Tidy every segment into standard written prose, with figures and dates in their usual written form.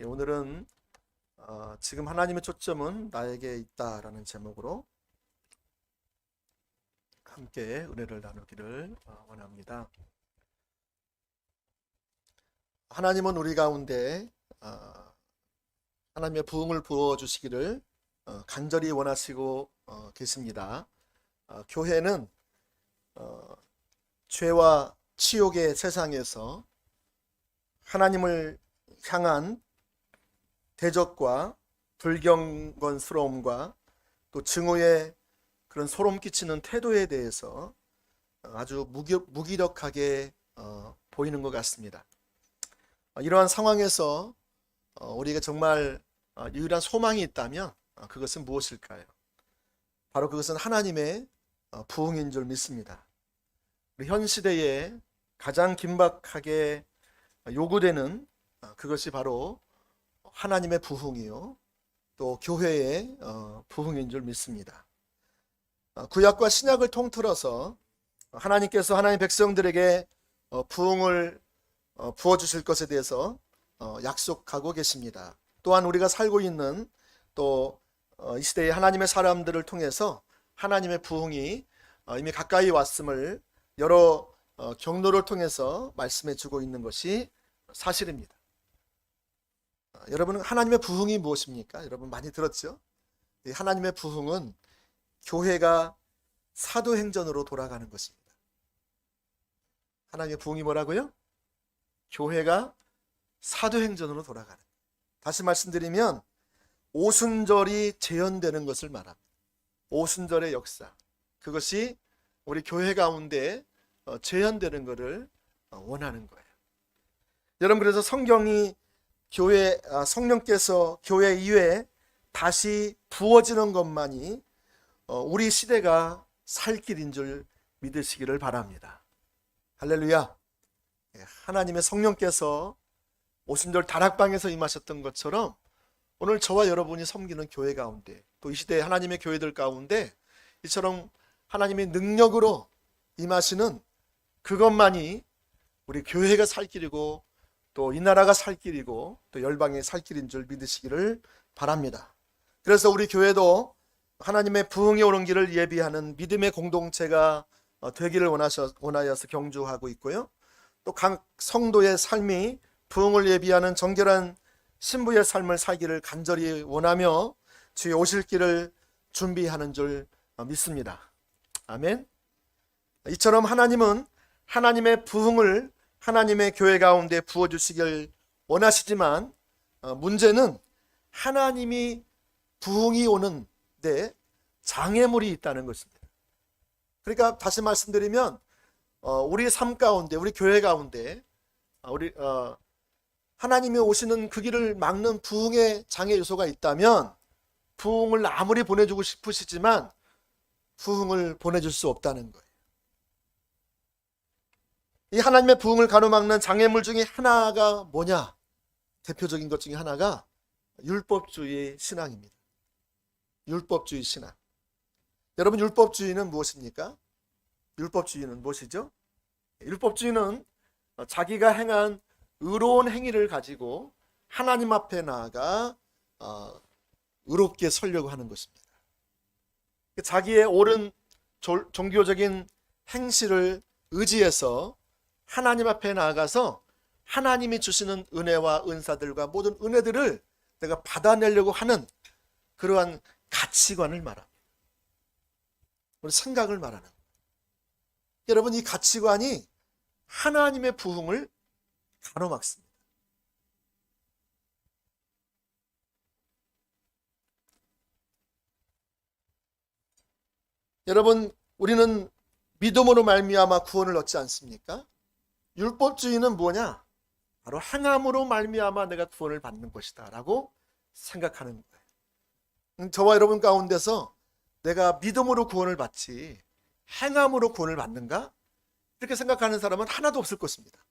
오늘은 지금 하나님의 초점은 나에게 있다라는 제목으로 함께 은혜를 나누기를 원합니다. 하나님은 우리 가운데 하나님의 부흥을 부어 주시기를 간절히 원하시고 계십니다. 교회는 죄와 치욕의 세상에서 하나님을 향한 대적과 불경건스러움과 또 증오의 그런 소름 끼치는 태도에 대해서 아주 무기력하게 보이는 것 같습니다. 이러한 상황에서 우리가 정말 유일한 소망이 있다면 그것은 무엇일까요? 바로 그것은 하나님의 부흥인 줄 믿습니다. 우리 현 시대에 가장 긴박하게 요구되는 그것이 바로 하나님의 부흥이요, 또 교회의 부흥인 줄 믿습니다. 구약과 신약을 통틀어서 하나님께서 하나님 백성들에게 부흥을 부어주실 것에 대해서 약속하고 계십니다. 또한 우리가 살고 있는 또 이 시대의 하나님의 사람들을 통해서 하나님의 부흥이 이미 가까이 왔음을 여러 경로를 통해서 말씀해 주고 있는 것이 사실입니다. 여러분, 하나님의 부흥이 무엇입니까? 여러분 많이 들었죠? 하나님의 부흥은 교회가 사도행전으로 돌아가는 것입니다. 하나님의 부흥이 뭐라고요? 교회가 사도행전으로 돌아가는. 다시 말씀드리면 오순절이 재현되는 것을 말합니다. 오순절의 역사, 그것이 우리 교회 가운데 재현되는 것을 원하는 거예요. 여러분, 그래서 성경이 성령께서 교회 이외에 다시 부어지는 것만이 우리 시대가 살 길인 줄 믿으시기를 바랍니다. 할렐루야. 하나님의 성령께서 오순절 다락방에서 임하셨던 것처럼 오늘 저와 여러분이 섬기는 교회 가운데, 또 이 시대의 하나님의 교회들 가운데 이처럼 하나님의 능력으로 임하시는 그것만이 우리 교회가 살 길이고 또 이 나라가 살 길이고 또 열방의 살 길인 줄 믿으시기를 바랍니다. 그래서 우리 교회도 하나님의 부흥이 오는 길을 예비하는 믿음의 공동체가 되기를 원하여서 경주하고 있고요, 또 각 성도의 삶이 부흥을 예비하는 정결한 신부의 삶을 살기를 간절히 원하며 주의 오실 길을 준비하는 줄 믿습니다. 아멘. 이처럼 하나님은 하나님의 부흥을 하나님의 교회 가운데 부어주시길 원하시지만 문제는 하나님이 부흥이 오는데 장애물이 있다는 것입니다. 그러니까 다시 말씀드리면 우리 삶 가운데, 우리 교회 가운데 하나님이 오시는 그 길을 막는 부흥의 장애 요소가 있다면 부흥을 아무리 보내주고 싶으시지만 부흥을 보내줄 수 없다는 거예요. 이 하나님의 부흥을 가로막는 장애물 중에 하나가 뭐냐? 대표적인 것 중에 하나가 율법주의 신앙입니다. 율법주의 신앙. 여러분, 율법주의는 무엇입니까? 율법주의는 무엇이죠? 율법주의는 자기가 행한 의로운 행위를 가지고 하나님 앞에 나아가 의롭게 서려고 하는 것입니다. 자기의 옳은 종교적인 행실을 의지해서 하나님 앞에 나아가서 하나님이 주시는 은혜와 은사들과 모든 은혜들을 내가 받아내려고 하는 그러한 가치관을 말합니다. 우리 생각을 말하는 거예요. 여러분, 이 가치관이 하나님의 부흥을 가로막습니다. 여러분, 우리는 믿음으로 말미암아 구원을 얻지 않습니까? 율법주의는 뭐냐? 바로 행함으로 말미암아 내가 구원을 받는 것이다 라고 생각하는 거예요. 저와 여러분 가운데서 내가 믿음으로 구원을 받지 행함으로 구원을 받는가? 이렇게 생각하는 사람은 하나도 없을 것입니다.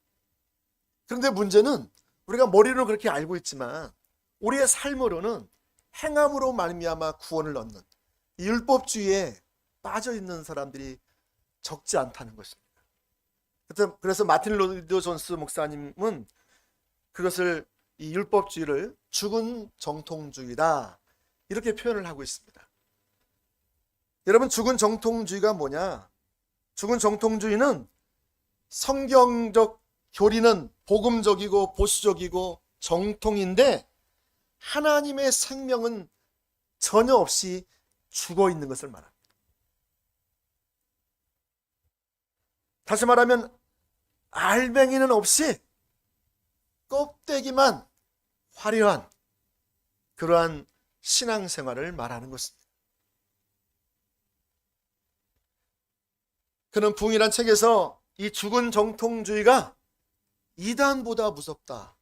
그런데 문제는 우리가 머리로 그렇게 알고 있지만 우리의 삶으로는 행함으로 말미암아 구원을 얻는 이 율법주의에 빠져있는 사람들이 적지 않다는 것입니다. 그래서 마틴 로이드 존스 목사님은 그것을 이 율법주의를 죽은 정통주의다, 이렇게 표현을 하고 있습니다. 여러분, 죽은 정통주의가 뭐냐? 죽은 정통주의는 성경적 교리는 복음적이고 보수적이고 정통인데 하나님의 생명은 전혀 없이 죽어 있는 것을 말합니다. 다시 말하면 알맹이는 없이 껍데기만 화려한 그러한 신앙생활을 말하는 것입니다. 그는 부흥이란 책에서 이 죽은 정통주의가 이단보다 무섭다,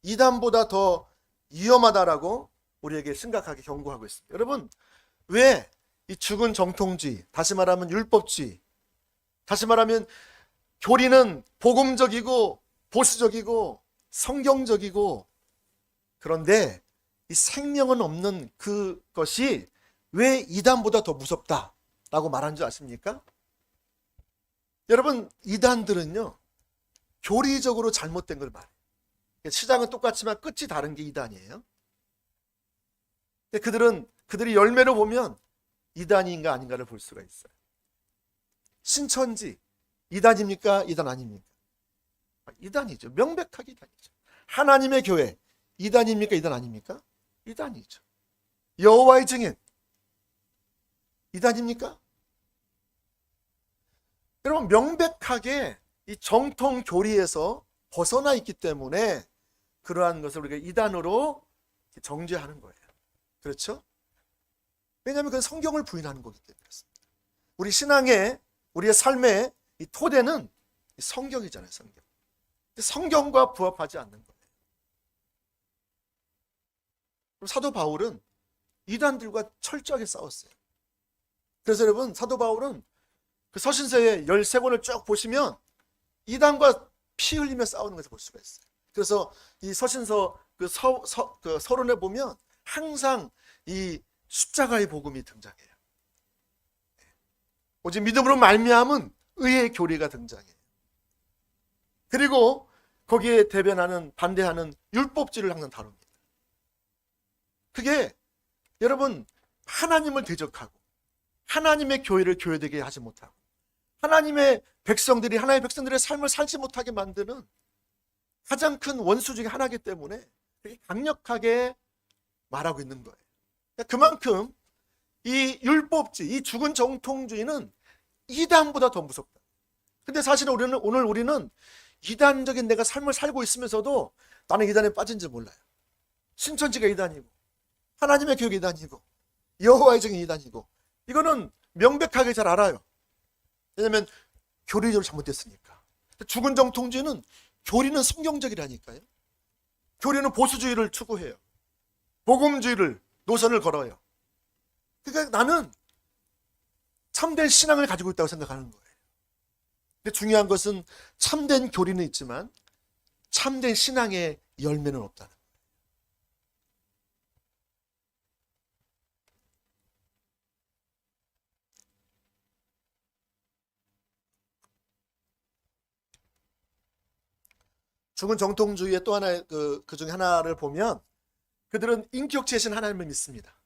이단보다 더 위험하다라고 우리에게 심각하게 경고하고 있습니다. 여러분, 왜 이 죽은 정통주의, 다시 말하면 율법주의, 다시 말하면 교리는 복음적이고 보수적이고 성경적이고, 그런데 이 생명은 없는 그것이 왜 이단보다 더 무섭다라고 말하는 줄 아십니까? 여러분, 이단들은요, 교리적으로 잘못된 걸 말해요. 시작은 똑같지만 끝이 다른 게 이단이에요. 그들이 열매로 보면 이단인가 아닌가를 볼 수가 있어요. 신천지 이단입니까? 이단 아닙니까? 이단이죠. 명백하게 이단이죠. 하나님의 교회 이단입니까? 이단 아닙니까? 이단이죠. 여호와의 증인 이단입니까? 여러분, 명백하게 이 정통 교리에서 벗어나 있기 때문에 그러한 것을 우리가 이단으로 정죄하는 거예요. 그렇죠? 왜냐하면 그건 성경을 부인하는 거기 때문에 그렇습니다. 우리 신앙의, 우리의 삶의 이 토대는 성경이잖아요. 성경. 성경과 부합하지 않는 거예요. 사도 바울은 이단들과 철저하게 싸웠어요. 그래서 여러분, 사도 바울은 그 서신서의 13권을 쭉 보시면 이단과 피 흘리며 싸우는 것을 볼 수가 있어요. 그래서 이 서신서 그 서론에 보면 항상 이 십자가의 복음이 등장해요. 오직 믿음으로 말미암은 의의 교리가 등장해요. 그리고 거기에 대변하는, 반대하는 율법주의를 항상 다룹니다. 그게 여러분, 하나님을 대적하고 하나님의 교회를 교회되게 하지 못하고 하나님의 백성들의 삶을 살지 못하게 만드는 가장 큰 원수 중에 하나이기 때문에 그렇게 강력하게 말하고 있는 거예요. 그만큼 이 율법주의, 이 죽은 정통주의는 이단보다 더 무섭다. 근데 사실은 오늘 우리는 이단적인 내가 삶을 살고 있으면서도 나는 이단에 빠진지 몰라요. 신천지가 이단이고 하나님의 교회가 이단이고 여호와의 증인이 이단이고, 이거는 명백하게 잘 알아요. 왜냐하면 교리적으로 잘못됐으니까. 죽은 정통주의는 교리는 성경적이라니까요. 교리는 보수주의를 추구해요. 복음주의를 노선을 걸어요. 그러니까 나는 참된 신앙을 가지고 있다고 생각하는 거예요. 근데 중요한 것은 참된 교리는 있지만 참된 신앙의 열매는 없다는 거예요. 죽은 정통주의의 또 하나의 그 중에 하나를 보면 그들은 인격체신 하나님을 믿습니다.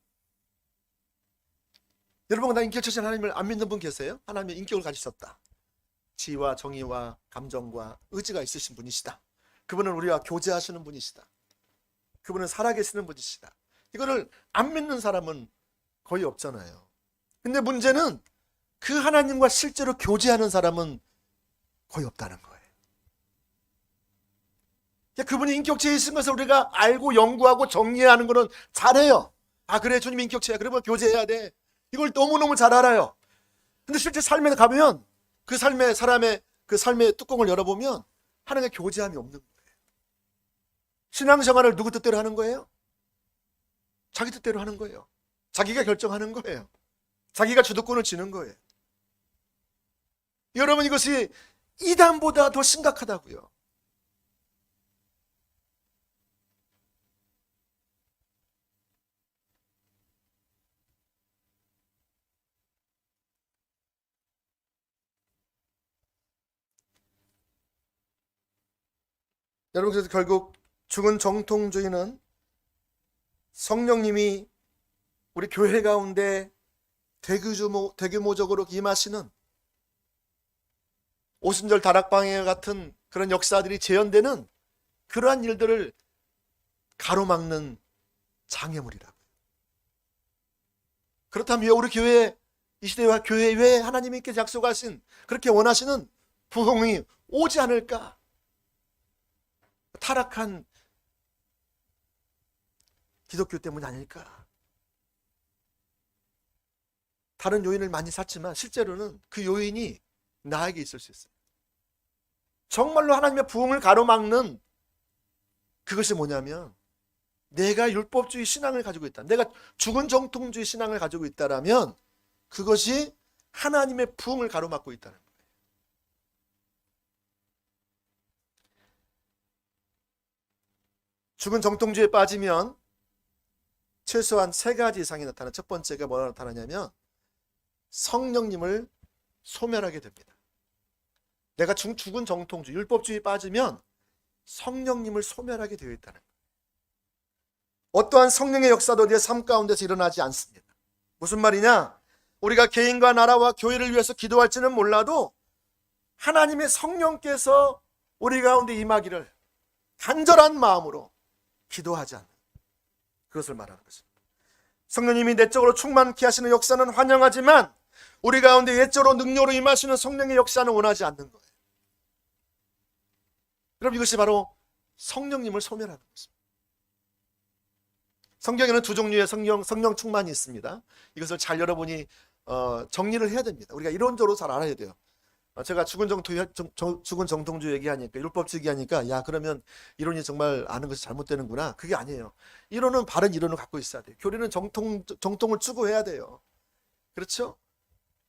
여러분, 나 인격체신 하나님을 안 믿는 분 계세요? 하나님의 인격을 가지셨다. 지와 정의와 감정과 의지가 있으신 분이시다. 그분은 우리와 교제하시는 분이시다. 그분은 살아계시는 분이시다. 이거를 안 믿는 사람은 거의 없잖아요. 근데 문제는 그 하나님과 실제로 교제하는 사람은 거의 없다는 거예요. 그분이 인격체이신 것을 우리가 알고 연구하고 정리하는 것은 잘해요. 아, 그래, 주님 인격체야. 그러면 교제해야 돼. 이걸 너무너무 잘 알아요. 근데 실제 삶에 가면 그 사람의 그 삶의 뚜껑을 열어보면 하나님의 교제함이 없는 거예요. 신앙생활을 누구 뜻대로 하는 거예요? 자기 뜻대로 하는 거예요. 자기가 결정하는 거예요. 자기가 주도권을 쥐는 거예요. 여러분, 이것이 이단보다 더 심각하다고요. 여러분, 그래서 결국 죽은 정통주의는 성령님이 우리 교회 가운데 대규모적으로 임하시는 오순절 다락방회 같은 그런 역사들이 재현되는 그러한 일들을 가로막는 장애물이라고요. 그렇다면 왜 우리 교회, 이 시대와 교회에 왜 하나님께 약속하신, 그렇게 원하시는 부흥이 오지 않을까? 타락한 기독교 때문이 아닐까? 다른 요인을 많이 찾지만 실제로는 그 요인이 나에게 있을 수 있어요. 정말로 하나님의 부흥을 가로막는 그것이 뭐냐면, 내가 율법주의 신앙을 가지고 있다, 내가 죽은 정통주의 신앙을 가지고 있다라면 그것이 하나님의 부흥을 가로막고 있다는 거예요. 죽은 정통주의에 빠지면 최소한 세 가지 이상이 나타나. 첫 번째가 뭐가 나타나냐면 성령님을 소멸하게 됩니다. 내가 죽은 정통주의, 율법주의에 빠지면 성령님을 소멸하게 되어 있다는 거예요. 어떠한 성령의 역사도 내 삶 가운데서 일어나지 않습니다. 무슨 말이냐? 우리가 개인과 나라와 교회를 위해서 기도할지는 몰라도 하나님의 성령께서 우리 가운데 임하기를 간절한 마음으로 기도하지 않는, 그것을 말하는 것입니다. 성령님이 내적으로 충만케 하시는 역사는 환영하지만 우리 가운데 외적으로 능력으로 임하시는 성령의 역사는 원하지 않는 거예요. 그럼 이것이 바로 성령님을 소멸하는 것입니다. 성경에는 두 종류의 성령 충만이 있습니다. 이것을 잘 여러분이 정리를 해야 됩니다. 우리가 이론적으로 잘 알아야 돼요. 제가 죽은 정통주의 얘기하니까, 율법주의 얘기하니까, 야, 그러면 이론이 정말 아는 것이 잘못되는구나. 그게 아니에요. 이론은 바른 이론을 갖고 있어야 돼요. 교리는 정통을 추구해야 돼요. 그렇죠?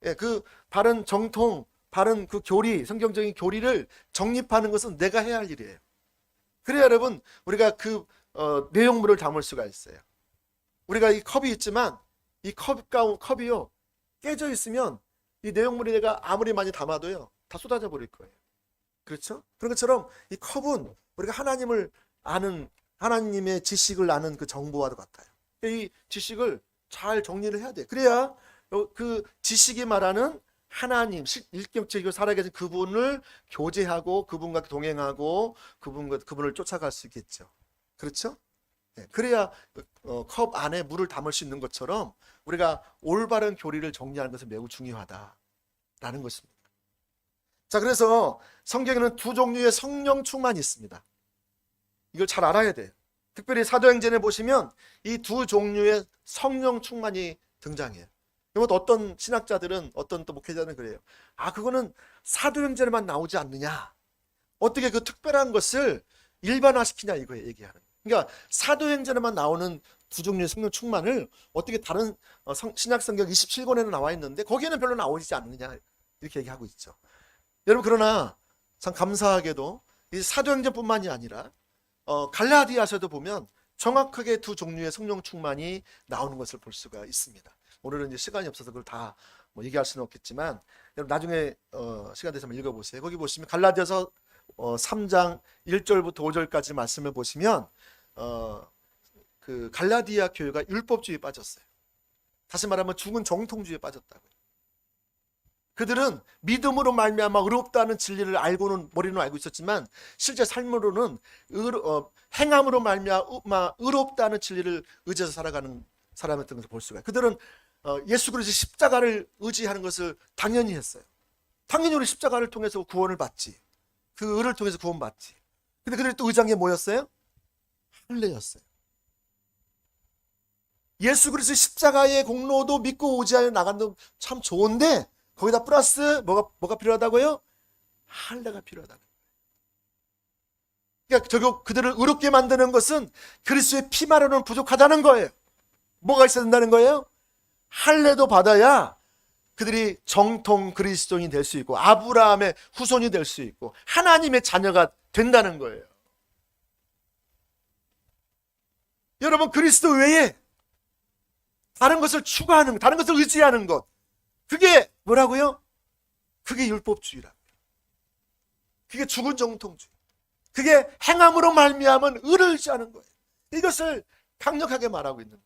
예, 그 바른 정통, 바른 그 교리, 성경적인 교리를 정립하는 것은 내가 해야 할 일이에요. 그래야 여러분, 우리가 그 내용물을 담을 수가 있어요. 우리가 이 컵이 있지만 이 컵이요, 깨져 있으면 이 내용물이 내가 아무리 많이 담아도요, 다 쏟아져 버릴 거예요. 그렇죠? 그런 것처럼 이 컵은 우리가 하나님을 아는, 하나님의 지식을 아는 그 정보와도 같아요. 이 지식을 잘 정리를 해야 돼요. 그래야 그 지식이 말하는 하나님, 일격적이고 살아계신 그분을 교제하고 그분과 동행하고 그분을 쫓아갈 수 있겠죠. 그렇죠? 네, 그래야 컵 안에 물을 담을 수 있는 것처럼 우리가 올바른 교리를 정리하는 것은 매우 중요하다라는 것입니다. 자, 그래서 성경에는 두 종류의 성령 충만이 있습니다. 이걸 잘 알아야 돼요. 특별히 사도행전에 보시면 이 두 종류의 성령 충만이 등장해요. 그리고 어떤 신학자들은, 어떤 또 목회자는 그래요. 아, 그거는 사도행전에만 나오지 않느냐, 어떻게 그 특별한 것을 일반화시키냐, 이거 얘기하는 거예요. 그러니까 사도행전에만 나오는 두 종류의 성령 충만을 어떻게 다른 신약성경 27권에는 나와 있는데 거기에는 별로 나오지 않느냐, 이렇게 얘기하고 있죠. 여러분, 그러나 참 감사하게도 이 사도행전뿐만이 아니라 갈라디아서도 보면 정확하게 두 종류의 성령 충만이 나오는 것을 볼 수가 있습니다. 오늘은 이제 시간이 없어서 그걸 다 얘기할 수는 없겠지만 여러분 나중에 시간 되시면 읽어보세요. 거기 보시면 갈라디아서 3장 1절부터 5절까지 말씀을 보시면 그 갈라디아 교회가 율법주의에 빠졌어요. 다시 말하면 죽은 정통주의에 빠졌다고요. 그들은 믿음으로 말미암아 의롭다는 진리를 알고는, 머리는 알고 있었지만 실제 삶으로는 행함으로 말미암아 의롭다는 진리를 의지해서 살아가는 사람이었던 것을 볼 수가 있어요. 그들은 예수 그리스도의 십자가를 의지하는 것을 당연히 했어요. 당연히 우리 십자가를 통해서 구원을 받지, 그 의를 통해서 구원받지. 근데 그들이 또 의지한 게 뭐였어요? 할례였어요. 예수 그리스도의 십자가의 공로도 믿고 의지하여 나가는 참 좋은데 거기다 플러스 뭐가 필요하다고요? 할례가 필요하다는 거예요. 그러니까 그들을 의롭게 만드는 것은 그리스도의 피만으로는 부족하다는 거예요. 뭐가 있어야 된다는 거예요? 할례도 받아야 그들이 정통 그리스도인이 될 수 있고 아브라함의 후손이 될 수 있고 하나님의 자녀가 된다는 거예요. 여러분, 그리스도 외에 다른 것을 추구하는, 다른 것을 의지하는 것, 그게 뭐라고요? 그게 율법주의라고요. 그게 죽은 정통주의. 그게 행함으로 말미암은 의를 의지하는 거예요. 이것을 강력하게 말하고 있는 거예요.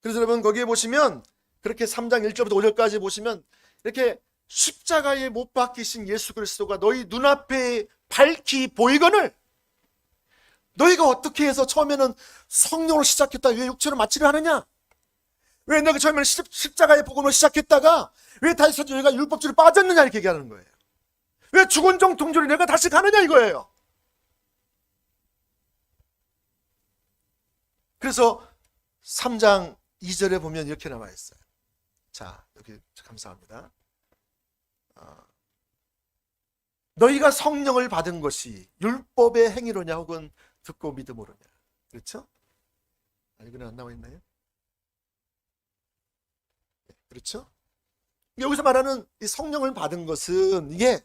그래서 여러분 거기에 보시면 그렇게 3장 1절부터 5절까지 보시면 이렇게 십자가에 못 박히신 예수 그리스도가 너희 눈앞에 밝히 보이거늘 너희가 어떻게 해서 처음에는 성령으로 시작했다 왜 육체로 마치려 하느냐? 왜 너희가 처음에는 십자가의 복음으로 시작했다가 왜 다시 너희가 율법주의로 빠졌느냐 이렇게 얘기하는 거예요. 왜 죽은 종 동조리 내가 다시 가느냐 이거예요. 그래서 3장 2절에 보면 이렇게 나와 있어요. 자, 여기 감사합니다. 너희가 성령을 받은 것이 율법의 행위로냐 혹은 듣고 믿음으로냐. 그렇죠? 이거는 안 나와 있나요? 그렇죠? 여기서 말하는 이 성령을 받은 것은 이게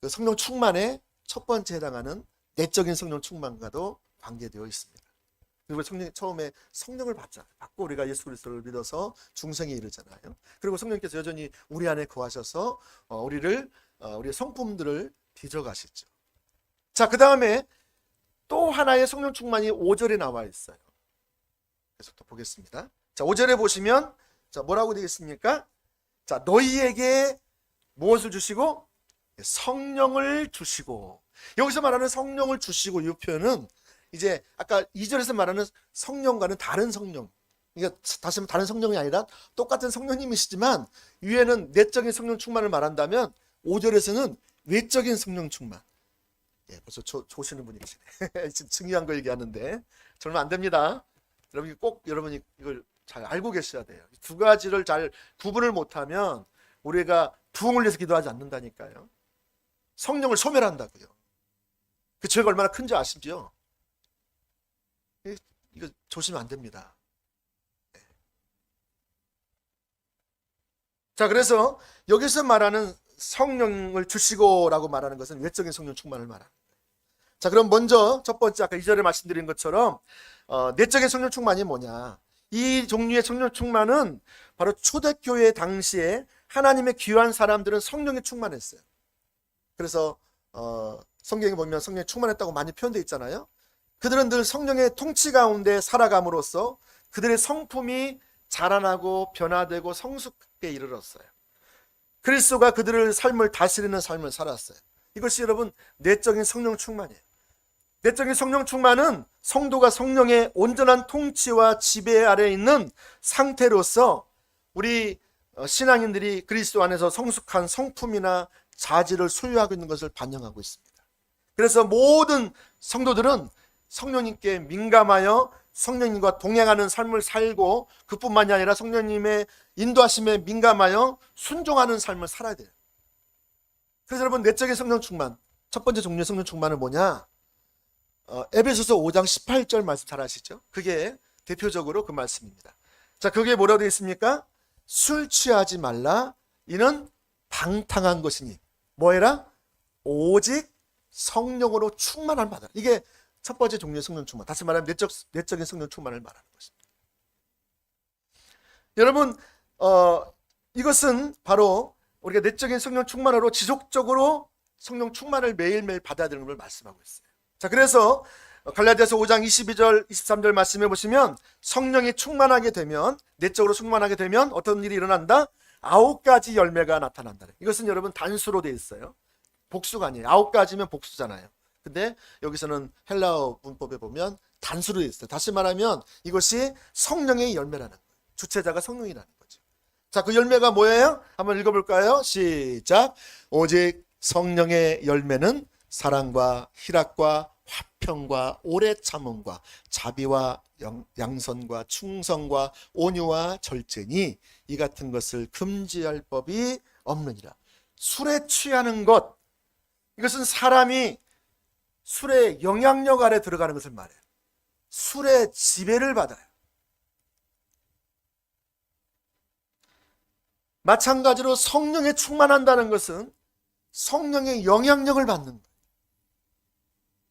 그 성령 충만의 첫 번째 해당하는 내적인 성령 충만과도 관계되어 있습니다. 그리고 처음에 성령을 받고 우리가 예수 그리스도를 믿어서 중생에 이르잖아요. 그리고 성령께서 여전히 우리 안에 거하셔서 우리의 성품들을 빚어가시죠. 자, 그 다음에 또 하나의 성령 충만이 5절에 나와 있어요. 그래서 또 보겠습니다. 자, 5절에 보시면 자, 뭐라고 되겠습니까? 자, 너희에게 무엇을 주시고? 성령을 주시고. 여기서 말하는 성령을 주시고 이 표현은 이제 아까 2절에서 말하는 성령과는 다른 성령. 그러니까 다시 말하면 다른 성령이 아니라 똑같은 성령님이시지만 위에는 내적인 성령 충만을 말한다면 5절에서는 외적인 성령 충만. 예, 벌써 조시는 분이 계시네. 지금 중요한 거 얘기하는데 저는 안 됩니다. 여러분이 이걸 잘 알고 계셔야 돼요. 두 가지를 잘 구분을 못하면 우리가 부흥을 위해서 기도하지 않는다니까요. 성령을 소멸한다고요. 그 죄가 얼마나 큰지 아시죠? 이거 조심하면 안 됩니다. 네. 자, 그래서 여기서 말하는 성령을 주시고라고 말하는 것은 외적인 성령 충만을 말하는 거예요. 자, 그럼 먼저 첫 번째 아까 2절에 말씀드린 것처럼 내적인 성령 충만이 뭐냐? 이 종류의 성령 충만은 바로 초대교회 당시에 하나님의 귀한 사람들은 성령에 충만했어요. 그래서 성경에 보면 성령에 충만했다고 많이 표현되어 있잖아요. 그들은 늘 성령의 통치 가운데 살아감으로써 그들의 성품이 자라나고 변화되고 성숙에 이르렀어요. 그리스도가 그들의 삶을 다스리는 삶을 살았어요. 이것이 여러분 내적인 성령 충만이에요. 내적인 성령 충만은 성도가 성령의 온전한 통치와 지배 아래에 있는 상태로서 우리 신앙인들이 그리스도 안에서 성숙한 성품이나 자질을 소유하고 있는 것을 반영하고 있습니다. 그래서 모든 성도들은 성령님께 민감하여 성령님과 동행하는 삶을 살고 그뿐만이 아니라 성령님의 인도하심에 민감하여 순종하는 삶을 살아야 돼요. 그래서 여러분 내적인 성령 충만, 첫 번째 종류의 성령 충만은 뭐냐? 에베소서 5장 18절 말씀 잘 아시죠? 그게 대표적으로 그 말씀입니다. 자, 그게 뭐라고 되어 있습니까? 술 취하지 말라 이는 방탕한 것이니 뭐해라? 오직 성령으로 충만함을 받아라. 이게 첫 번째 종류의 성령 충만, 다시 말하면 내적인 성령 충만을 말하는 것입니다. 여러분 이것은 바로 우리가 내적인 성령 충만으로 지속적으로 성령 충만을 매일매일 받아야 되는 걸 말씀하고 있어요. 자, 그래서 갈라디아서 5장 22절 23절 말씀해 보시면 성령이 충만하게 되면, 내적으로 충만하게 되면 어떤 일이 일어난다? 9가지 열매가 나타난다. 이것은 여러분 단수로 되어 있어요. 복수가 아니에요. 9가지면 복수잖아요. 근데 여기서는 헬라어 문법에 보면 단수로 되어 있어요. 다시 말하면 이것이 성령의 열매라는 거예요. 주체자가 성령이라는 거죠. 자, 그 열매가 뭐예요? 한번 읽어볼까요? 시작. 오직 성령의 열매는 사랑과 희락과 화평과 오래 참음과 자비와 양선과 충성과 온유와 절제니 이 같은 것을 금지할 법이 없느니라. 술에 취하는 것, 이것은 사람이 술의 영향력 아래 들어가는 것을 말해요. 술의 지배를 받아요. 마찬가지로 성령에 충만한다는 것은 성령의 영향력을 받는 거예요.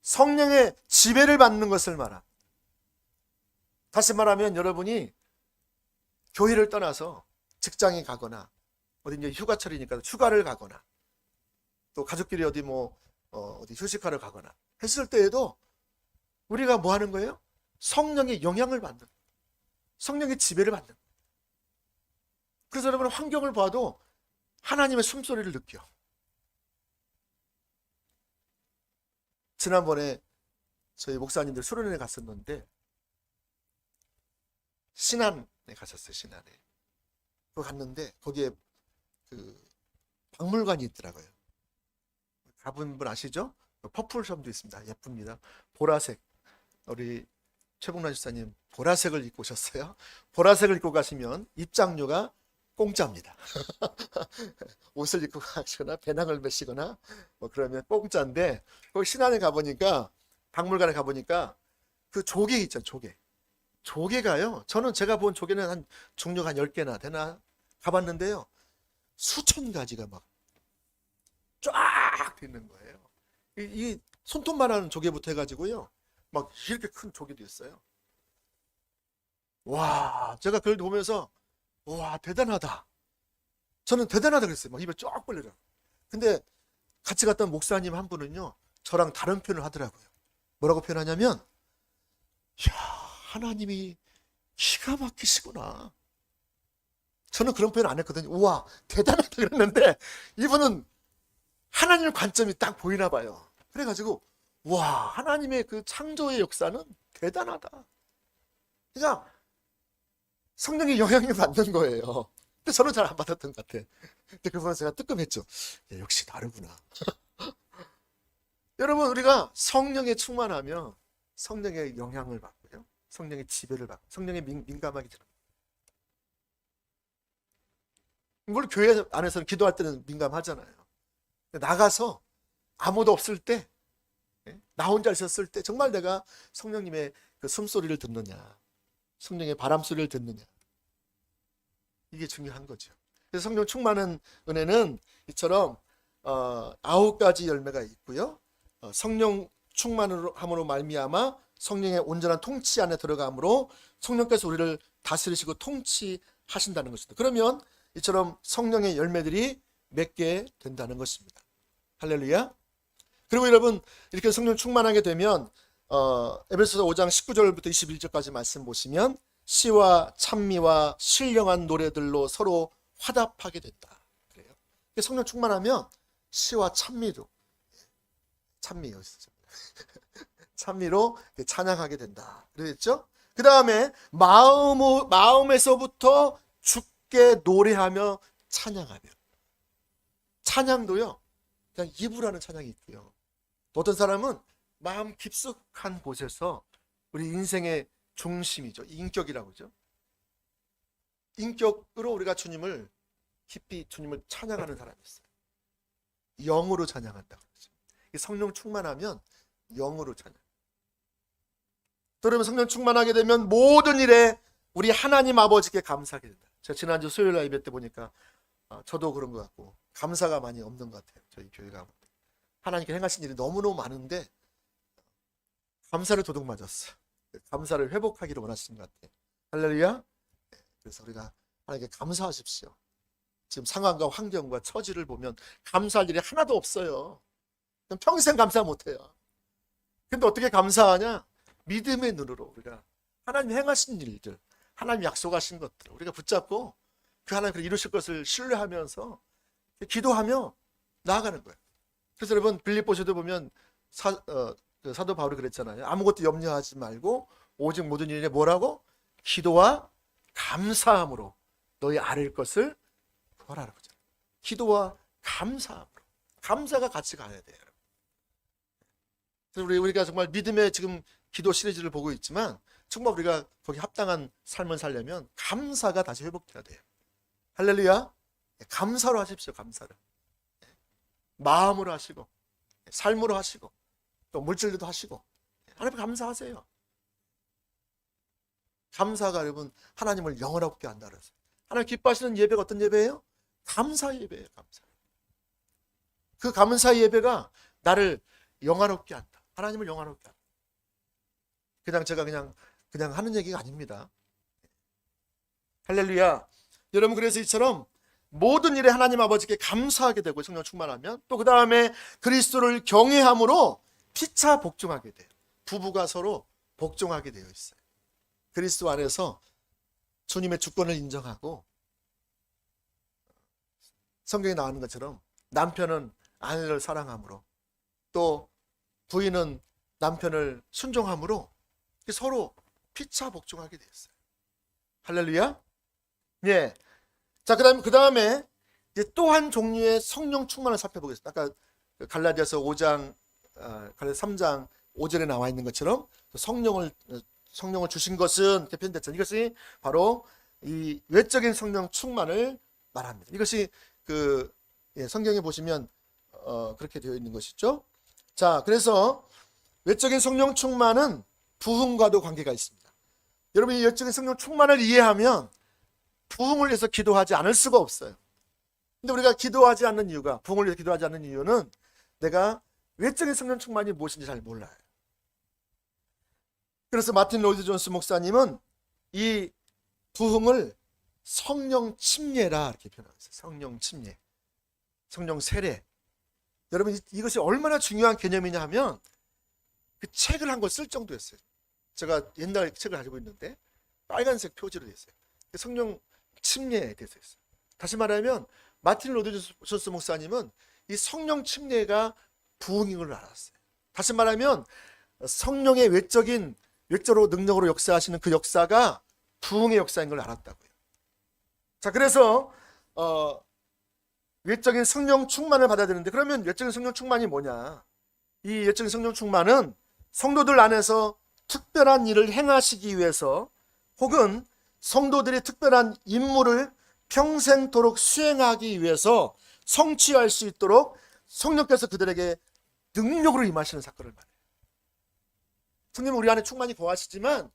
성령의 지배를 받는 것을 말합니다. 다시 말하면 여러분이 교회를 떠나서 직장에 가거나 어디 이제 휴가철이니까 휴가를 가거나 또 가족끼리 어디 어디 휴식하러 가거나 했을 때에도 우리가 뭐 하는 거예요? 성령의 영향을 받는, 성령의 지배를 받는. 그래서 여러분 환경을 봐도 하나님의 숨소리를 느껴. 지난번에 저희 목사님들 수련회 갔었는데 신안에 가셨어요. 신안에. 거기 갔는데 거기에 그 박물관이 있더라고요. 가본 분 아시죠? 퍼플섬도 있습니다. 예쁩니다. 보라색. 우리 최봉란 집사님 보라색을 입고 오셨어요. 보라색을 입고 가시면 입장료가 공짜입니다. 옷을 입고 가시거나 배낭을 메시거나 그러면 공짜인데 거기 신안에 가보니까 박물관에 가보니까 그 조개 있죠. 조개가요. 저는 제가 본 조개는 한 종류가 한 10개나 되나 가봤는데요. 수천 가지가 막 쫙 있는 거예요. 이 손톱만한 조개부터 해가지고요. 막 이렇게 큰 조개도 있어요. 와, 제가 그걸 보면서 와, 대단하다. 저는 대단하다 그랬어요. 막 입에 쫙 벌려요. 근데 같이 갔던 목사님 한 분은요, 저랑 다른 표현을 하더라고요. 뭐라고 표현하냐면, 야, 하나님이 기가 막히시구나. 저는 그런 표현 안 했거든요. 우와, 대단하다 그랬는데, 이분은 하나님의 관점이 딱 보이나 봐요. 그래가지고, 와, 하나님의 그 창조의 역사는 대단하다. 그러니까, 성령의 영향을 받는 거예요. 근데 저는 잘 안 받았던 것 같아. 근데 그거 제가 뜨끔했죠. 야, 역시 다르구나. 여러분, 우리가 성령에 충만하면 성령의 영향을 받고요. 성령의 지배를 받고, 성령에 민감하게 되는. 물론 교회 안에서는 기도할 때는 민감하잖아요. 나가서 아무도 없을 때, 나 혼자 있었을 때 정말 내가 성령님의 그 숨소리를 듣느냐, 성령의 바람소리를 듣느냐, 이게 중요한 거죠. 그래서 성령 충만한 은혜는 이처럼 9가지 열매가 있고요. 성령 충만함으로 말미암아 성령의 온전한 통치 안에 들어감으로 성령께서 우리를 다스리시고 통치하신다는 것입니다. 그러면 이처럼 성령의 열매들이 맺게 된다는 것입니다. 할렐루야. 그리고 여러분 이렇게 성령 충만하게 되면 에베소서 5장 19절부터 21절까지 말씀 보시면 시와 찬미와 신령한 노래들로 서로 화답하게 된다. 그래요. 성령 충만하면 시와 찬미로 찬미로 찬양하게 된다. 그랬죠? 그 다음에 마음에서부터 주께 노래하며 찬양하며. 찬양도요, 그냥 입으로 하는 찬양이 있고요. 어떤 사람은 마음 깊숙한 곳에서 우리 인생의 중심이죠. 인격이라고 하죠. 인격으로 우리가 주님을 깊이 주님을 찬양하는 사람이 있어요. 영으로 찬양한다고 그러죠. 성령 충만하면 영으로 찬양. 또 여러분 성령 충만하게 되면 모든 일에 우리 하나님 아버지께 감사하게 된다. 제가 지난주 수요일 날 예배 때 보니까 저도 그런 것 같고 감사가 많이 없는 것 같아요. 저희 교회가 하나님께 행하신 일이 너무너무 많은데 감사를 도둑 맞았어요. 감사를 회복하기를 원하시는 것 같아요. 할렐루야. 그래서 우리가 하나님께 감사하십시오. 지금 상황과 환경과 처지를 보면 감사할 일이 하나도 없어요. 평생 감사 못해요. 근데 어떻게 감사하냐? 믿음의 눈으로 우리가 하나님 행하신 일들, 하나님 약속하신 것들 우리가 붙잡고 그 하나님께서 이루실 것을 신뢰하면서 기도하며 나아가는 거예요. 그래서 여러분 빌립보서도 보면 사도 바울이 그랬잖아요. 아무것도 염려하지 말고 오직 모든 일에 뭐라고? 기도와 감사함으로 너희 아뢰을 것을 구하라고 하잖아요. 기도와 감사함으로. 감사가 같이 가야 돼요. 그래서 우리가 정말 믿음의 지금 기도 시리즈를 보고 있지만 정말 우리가 거기 합당한 삶을 살려면 감사가 다시 회복돼야 돼요. 할렐루야. 감사로 하십시오. 감사를. 마음으로 하시고 삶으로 하시고 또 물질로도 하시고 하나님 감사하세요. 감사가 여러분 하나님을 영원하게 한다 그랬어요. 하나님 기뻐하시는 예배가 어떤 예배예요? 감사 예배예요. 감사. 그 감사 예배가 나를 영화롭게 한다. 하나님을 영화롭게 한다. 그냥 제가 그냥 하는 얘기가 아닙니다. 할렐루야. 여러분 그래서 이처럼 모든 일에 하나님 아버지께 감사하게 되고 성령 충만하면 또 그 다음에 그리스도를 경외함으로 피차 복종하게 돼요. 부부가 서로 복종하게 되어 있어요. 그리스도 안에서 주님의 주권을 인정하고 성경에 나오는 것처럼 남편은 아내를 사랑함으로 또 부인은 남편을 순종함으로 서로 피차 복종하게 되었어요. 할렐루야. 예. 자, 그다음에 이제 또 한 종류의 성령 충만을 살펴보겠습니다. 아까 갈라디아서 5장, 갈라디아 3장 5절에 나와 있는 것처럼 성령을 주신 것은 이렇게 표현됐죠. 이것이 바로 이 외적인 성령 충만을 말합니다. 이것이 성경에 보시면 그렇게 되어 있는 것이죠. 자, 그래서 외적인 성령 충만은 부흥과도 관계가 있습니다. 여러분이 외적인 성령 충만을 이해하면 부흥을 위해서 기도하지 않을 수가 없어요. 근데 우리가 기도하지 않는 이유가, 부흥을 위해서 기도하지 않는 이유는 내가 외적인 성령 충만이 무엇인지 잘 몰라요. 그래서 마틴 로이드 존스 목사님은 이 부흥을 성령 침례라 이렇게 표현하고 있어요. 성령 침례, 성령 세례. 여러분 이것이 얼마나 중요한 개념이냐 하면 그 책을 한 권 쓸 정도였어요. 제가 옛날 책을 가지고 있는데 빨간색 표지로 되어 있어요. 성령 침례에 대해서 있어요. 다시 말하면 마틴 로이드 존스 목사님은 이 성령 침례가 부흥인 걸 알았어요. 다시 말하면 성령의 외적으로 능력으로 역사하시는 그 역사가 부흥의 역사인 걸 알았다고요. 자, 그래서 외적인 성령 충만을 받아야 되는데, 그러면 외적인 성령 충만이 뭐냐? 이 외적인 성령 충만은 성도들 안에서 특별한 일을 행하시기 위해서 혹은 성도들이 특별한 임무를 평생토록 수행하기 위해서 성취할 수 있도록 성령께서 그들에게 능력으로 임하시는 사건을 말해요. 성령은 우리 안에 충만히 거하시지만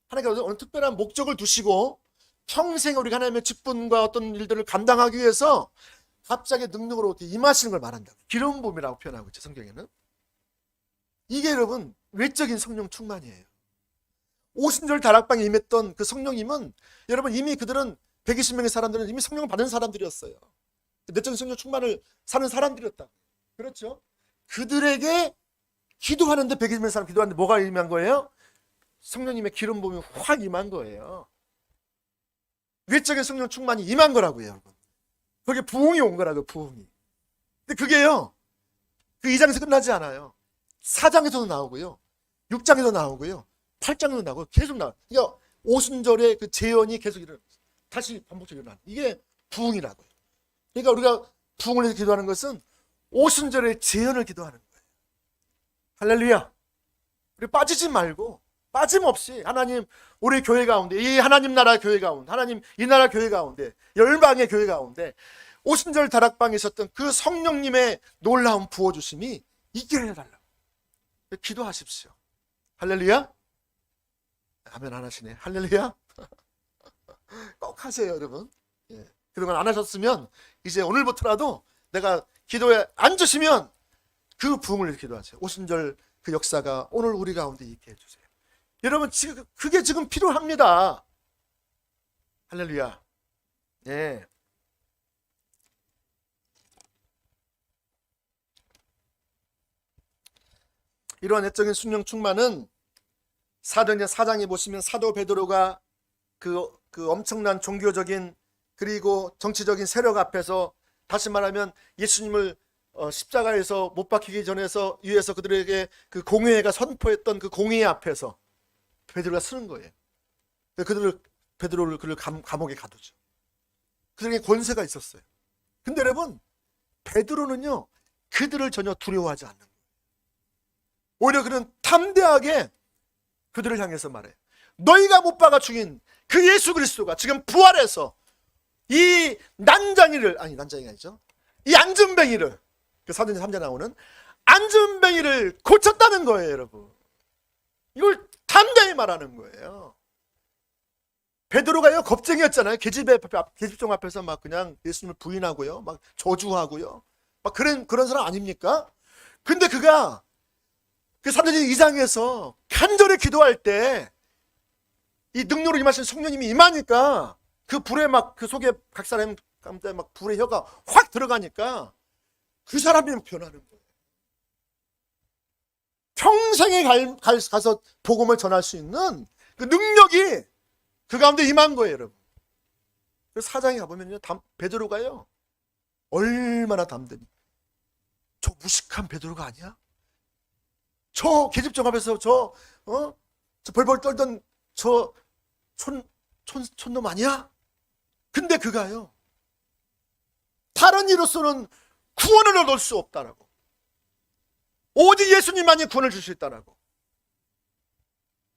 하나님께서 어느 특별한 목적을 두시고 평생 우리가 하나님의 직분과 어떤 일들을 감당하기 위해서 갑자기 능력으로 임하시는 걸 말한다고. 기름 부음이라고 표현하고 있죠, 성경에는. 이게 여러분 외적인 성령 충만이에요. 오순절 다락방에 임했던 그 성령님은 여러분 이미 그들은 120명의 사람들은 이미 성령을 받은 사람들이었어요. 내적인 성령 충만을 사는 사람들이었다. 그렇죠? 그들에게 기도하는데 120명의 사람 기도하는데 뭐가 임한 거예요? 성령님의 기름 부음이 확 임한 거예요. 외적인 성령 충만이 임한 거라고요, 여러분. 거기에 부흥이 온 거라고요, 부흥이. 근데 그게요, 그 2장에서 끝나지 않아요. 4장에서도 나오고요, 6장에도 나오고요, 8장에도 나오고 계속 나와요. 그러니까 오순절에 그 재현이 계속 일어나요. 다시 반복적으로 일어나요. 이게 부흥이라고요. 그러니까 우리가 부흥을 위해서 기도하는 것은 오순절에 재현을 기도하는 거예요. 할렐루야. 우리 빠지지 말고 빠짐없이 하나님 우리 교회 가운데, 이 하나님 나라 교회 가운데, 하나님 이 나라 교회 가운데, 열방의 교회 가운데 오순절 다락방에 있었던 그 성령님의 놀라운 부어주심이 있게 해달라고 기도하십시오. 할렐루야. 아멘 안 하시네. 할렐루야. 꼭 하세요, 여러분. 예. 그동안 안 하셨으면 이제 오늘부터라도 내가 기도에 앉으시면 그 부흥을 기도하세요. 오순절 그 역사가 오늘 우리 가운데 있게 해주세요. 여러분 지금 그게 지금 필요합니다. 할렐루야. 네. 이러한 내적인 순령 충만은 사도행전 4장에 보시면 사도 베드로가 그 엄청난 종교적인 그리고 정치적인 세력 앞에서, 다시 말하면 예수님을 십자가에서 못 박히기 전에서 위에서 그들에게 그 공회가 선포했던 그 공회 앞에서 베드로가 쓰는 거예요. 베드로를 감옥에 가두죠. 그들에게 권세가 있었어요. 근데 여러분 베드로는요 그들을 전혀 두려워하지 않는 거예요. 오히려 그는 담대하게 그들을 향해서 말해요. 너희가 못 박아 죽인 그 예수 그리스도가 지금 부활해서 이 난장이를, 아니 난장이 아니죠, 이 안전뱅이를, 그 사도행전 3장에 나오는 안전뱅이를 고쳤다는 거예요. 여러분 이걸 담대히 말하는 거예요. 베드로가요 겁쟁이였잖아요. 계집종 앞에서 막 그냥 예수님을 부인하고요, 막 저주하고요, 막 그런 사람 아닙니까? 근데 그가 그 사도행전 2장에서 간절히 기도할 때 이 능력으로 임하신 성령님이 임하니까 그 불에 막 그 속에 각 사람 감자 막 불에 혀가 확 들어가니까 그 사람이 변하는 거예요. 평생에 가서 복음을 전할 수 있는 그 능력이 그 가운데 임한 거예요, 여러분. 그래서 사장에 가보면요, 베드로가요, 얼마나 담대니. 저 무식한 베드로가 아니야? 저 계집종 앞에서 저 벌벌 떨던 저 촌놈 아니야? 근데 그가요, 다른 이로서는 구원을 얻을 수 없다라고. 오직 예수님만이 구원을 줄 수 있다라고.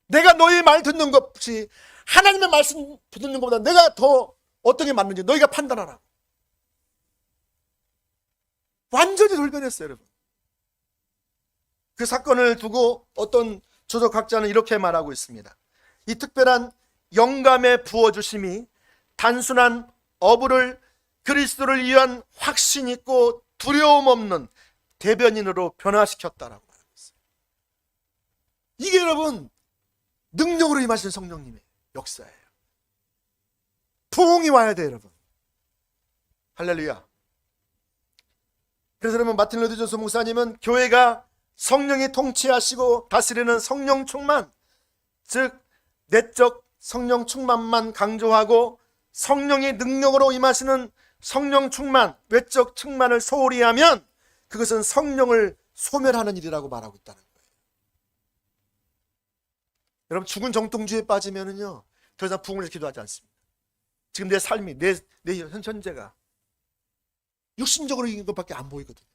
내가 너희 말 듣는 것 없이 하나님의 말씀 듣는 것보다 내가 더 어떤 게 맞는지 너희가 판단하라고. 완전히 돌변했어요, 여러분. 그 사건을 두고 어떤 조석학자는 이렇게 말하고 있습니다. 이 특별한 영감의 부어주심이 단순한 어부를 그리스도를 위한 확신 있고 두려움 없는 대변인으로 변화시켰다라고 말하고 있어요. 이게 여러분 능력으로 임하신 성령님의 역사예요. 부흥이 와야 돼요, 여러분. 할렐루야. 그래서 여러분, 마틴 루터 존스 목사님은 교회가 성령이 통치하시고 다스리는 성령 충만, 즉 내적 성령 충만만 강조하고 성령이 능력으로 임하시는 성령 충만, 외적 충만을 소홀히 하면 그것은 성령을 소멸하는 일이라고 말하고 있다는 거예요. 여러분, 죽은 정통주의에 빠지면은요, 더 이상 부흥을 기도하지 않습니다. 지금 내 삶이, 내 현재가 육신적으로 이긴 것밖에 안 보이거든요.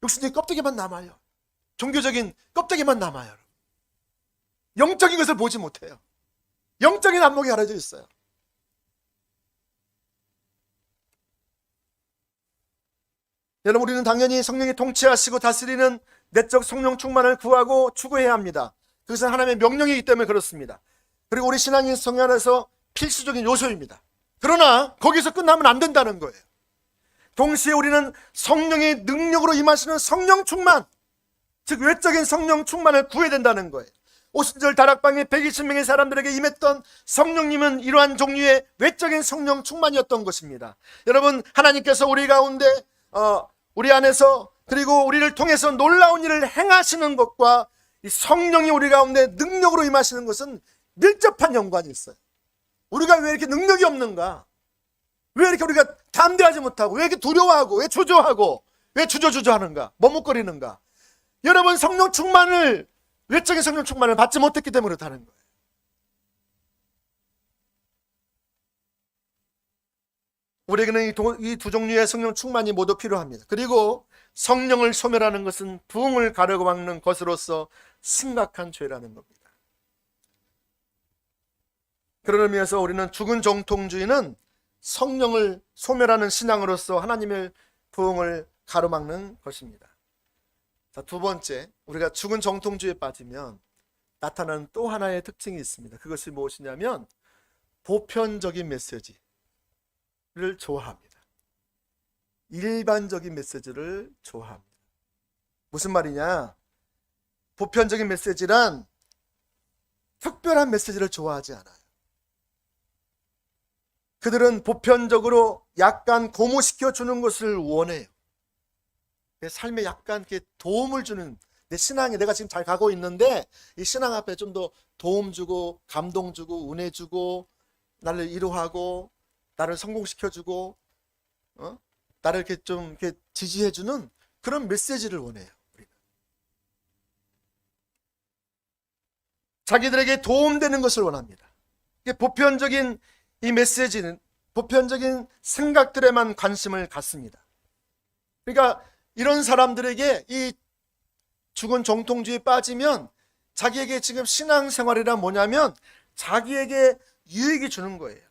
육신적인 껍데기만 남아요. 종교적인 껍데기만 남아요. 영적인 것을 보지 못해요. 영적인 안목이 가려져 있어요. 여러분, 우리는 당연히 성령이 통치하시고 다스리는 내적 성령 충만을 구하고 추구해야 합니다. 그것은 하나님의 명령이기 때문에 그렇습니다. 그리고 우리 신앙인 성령 안에서 필수적인 요소입니다. 그러나 거기서 끝나면 안 된다는 거예요. 동시에 우리는 성령의 능력으로 임하시는 성령 충만, 즉 외적인 성령 충만을 구해야 된다는 거예요. 오순절 다락방에 120명의 사람들에게 임했던 성령님은 이러한 종류의 외적인 성령 충만이었던 것입니다. 여러분, 하나님께서 우리 가운데 우리 안에서 그리고 우리를 통해서 놀라운 일을 행하시는 것과 이 성령이 우리 가운데 능력으로 임하시는 것은 밀접한 연관이 있어요. 우리가 왜 이렇게 능력이 없는가? 왜 이렇게 우리가 담대하지 못하고, 왜 이렇게 두려워하고, 왜 주저하고, 왜 주저주저하는가? 머뭇거리는가? 여러분, 성령 충만을, 외적인 성령 충만을 받지 못했기 때문에 그렇다는 거예요. 우리에게는 이 두 종류의 성령 충만이 모두 필요합니다. 그리고 성령을 소멸하는 것은 부흥을 가로막는 것으로서 심각한 죄라는 겁니다. 그런 의미에서 우리는 죽은 정통주의는 성령을 소멸하는 신앙으로서 하나님의 부흥을 가로막는 것입니다. 자, 두 번째, 우리가 죽은 정통주의에 빠지면 나타나는 또 하나의 특징이 있습니다. 그것이 무엇이냐면 보편적인 메시지를 좋아합니다. 일반적인 메시지를 좋아합니다. 무슨 말이냐? 보편적인 메시지란 특별한 메시지를 좋아하지 않아요. 그들은 보편적으로 약간 고무시켜 주는 것을 원해요. 내 삶에 약간 이렇게 도움을 주는, 내 신앙에 내가 지금 잘 가고 있는데 이 신앙 앞에 좀 더 도움 주고 감동 주고 은혜 주고 나를 위로하고 나를 성공시켜 주고 나를 이렇게 좀 이렇게 지지해 주는 그런 메시지를 원해요. 우리는. 자기들에게 도움되는 것을 원합니다. 이게 보편적인 이 메시지는 보편적인 생각들에만 관심을 갖습니다. 그러니까 이런 사람들에게 이 죽은 정통주의에 빠지면 자기에게 지금 신앙생활이란 뭐냐면 자기에게 유익이 주는 거예요.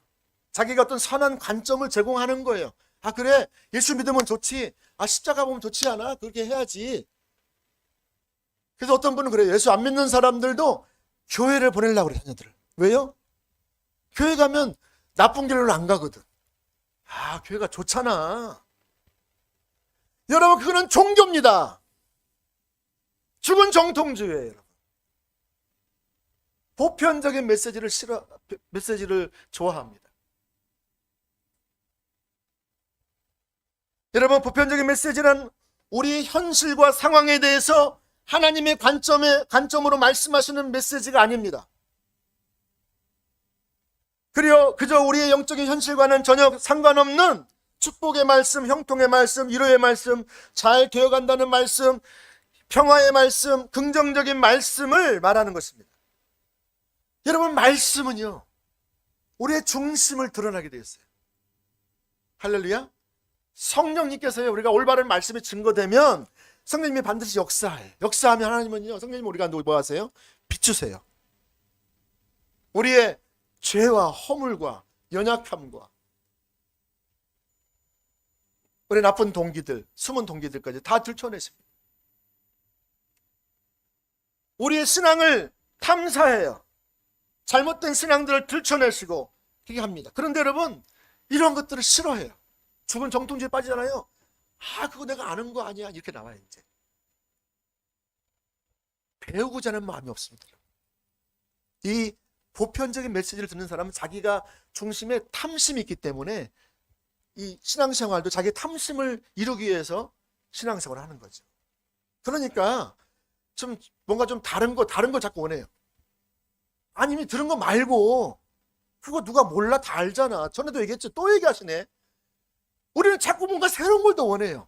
자기가 어떤 선한 관점을 제공하는 거예요. 아, 그래, 예수 믿으면 좋지. 아, 십자가 보면 좋지 않아? 그렇게 해야지. 그래서 어떤 분은 그래요. 예수 안 믿는 사람들도 교회를 보내려고 그래, 자녀들을. 왜요? 교회 가면 나쁜 길로 안 가거든. 아, 교회가 좋잖아. 여러분, 그거는 종교입니다. 죽은 정통주의예요, 여러분. 보편적인 메시지를 좋아합니다. 여러분, 보편적인 메시지는 우리 현실과 상황에 대해서 하나님의 관점으로 말씀하시는 메시지가 아닙니다. 그리고 그저 우리의 영적인 현실과는 전혀 상관없는 축복의 말씀, 형통의 말씀, 위로의 말씀, 잘 되어간다는 말씀, 평화의 말씀, 긍정적인 말씀을 말하는 것입니다. 여러분, 말씀은요, 우리의 중심을 드러나게 되었어요. 할렐루야. 성령님께서요, 우리가 올바른 말씀이 증거되면 성령님이 반드시 역사하면 하나님은요, 성령님 우리가 뭐 하세요? 비추세요. 우리의 죄와 허물과 연약함과 우리 나쁜 동기들, 숨은 동기들까지 다 들춰내십니다. 우리의 신앙을 탐사해요. 잘못된 신앙들을 들춰내시고 그렇게 합니다. 그런데 여러분, 이런 것들을 싫어해요. 죽은 정통주의에 빠지잖아요. 그거 내가 아는 거 아니야, 이렇게 나와요. 이제 배우고자 하는 마음이 없습니다. 이 보편적인 메시지를 듣는 사람은 자기가 중심에 탐심이 있기 때문에 이 신앙생활도 자기 탐심을 이루기 위해서 신앙생활을 하는 거죠. 그러니까 좀 뭔가 좀 다른 거 자꾸 원해요. 아니, 들은 거 말고, 그거 누가 몰라, 다 알잖아. 전에도 얘기했죠. 또 얘기하시네. 우리는 자꾸 뭔가 새로운 걸 더 원해요.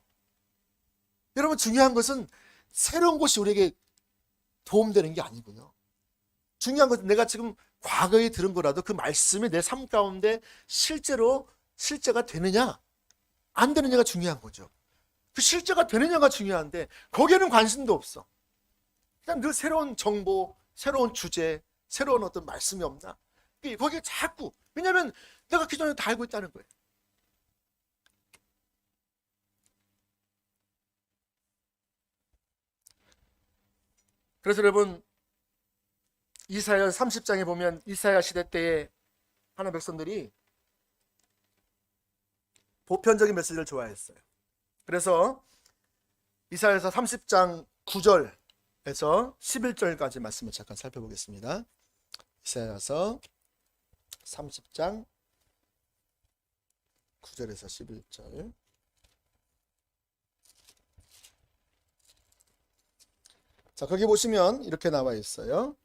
여러분, 중요한 것은 새로운 것이 우리에게 도움되는 게 아니고요. 중요한 것은 내가 지금 과거에 들은 거라도 그 말씀이 내 삶 가운데 실제가 되느냐 안 되느냐가 중요한 거죠. 그 실제가 되느냐가 중요한데 거기에는 관심도 없어. 그냥 늘 새로운 정보, 새로운 주제, 새로운 어떤 말씀이 없나? 거기에 자꾸, 왜냐하면 내가 기존에 다 알고 있다는 거예요. 그래서 여러분, 이사야 30장에 보면 이사야 시대 때에 하나님의 백성들이 보편적인 메시지를 좋아했어요. 그래서 이사야서 30장 9절에서 11절까지 말씀을 잠깐 살펴보겠습니다. 이사야서 30장 9절에서 11절. 자, 거기 보시면 이렇게 나와 있어요.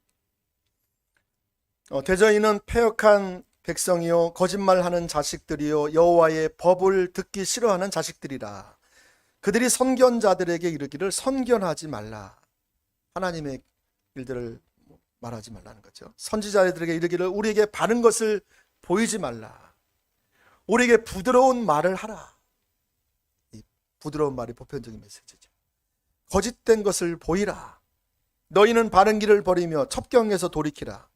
대저인은 패역한 백성이요 거짓말하는 자식들이요 여호와의 법을 듣기 싫어하는 자식들이라. 그들이 선견자들에게 이르기를 선견하지 말라. 하나님의 일들을 말하지 말라는 거죠. 선지자들에게 이르기를 우리에게 바른 것을 보이지 말라. 우리에게 부드러운 말을 하라. 이 부드러운 말이 보편적인 메시지죠. 거짓된 것을 보이라. 너희는 바른 길을 버리며 첩경에서 돌이키라.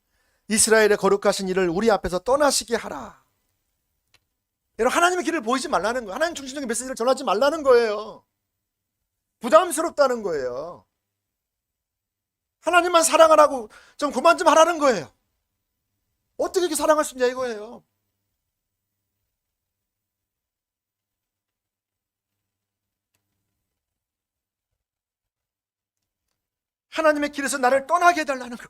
이스라엘의 거룩하신 이를 우리 앞에서 떠나시게 하라. 여러분, 하나님의 길을 보이지 말라는 거예요. 하나님 중심적인 메시지를 전하지 말라는 거예요. 부담스럽다는 거예요. 하나님만 사랑하라고 좀 그만 좀 하라는 거예요. 어떻게 이렇게 사랑할 수 있냐 이거예요. 하나님의 길에서 나를 떠나게 해달라는 거.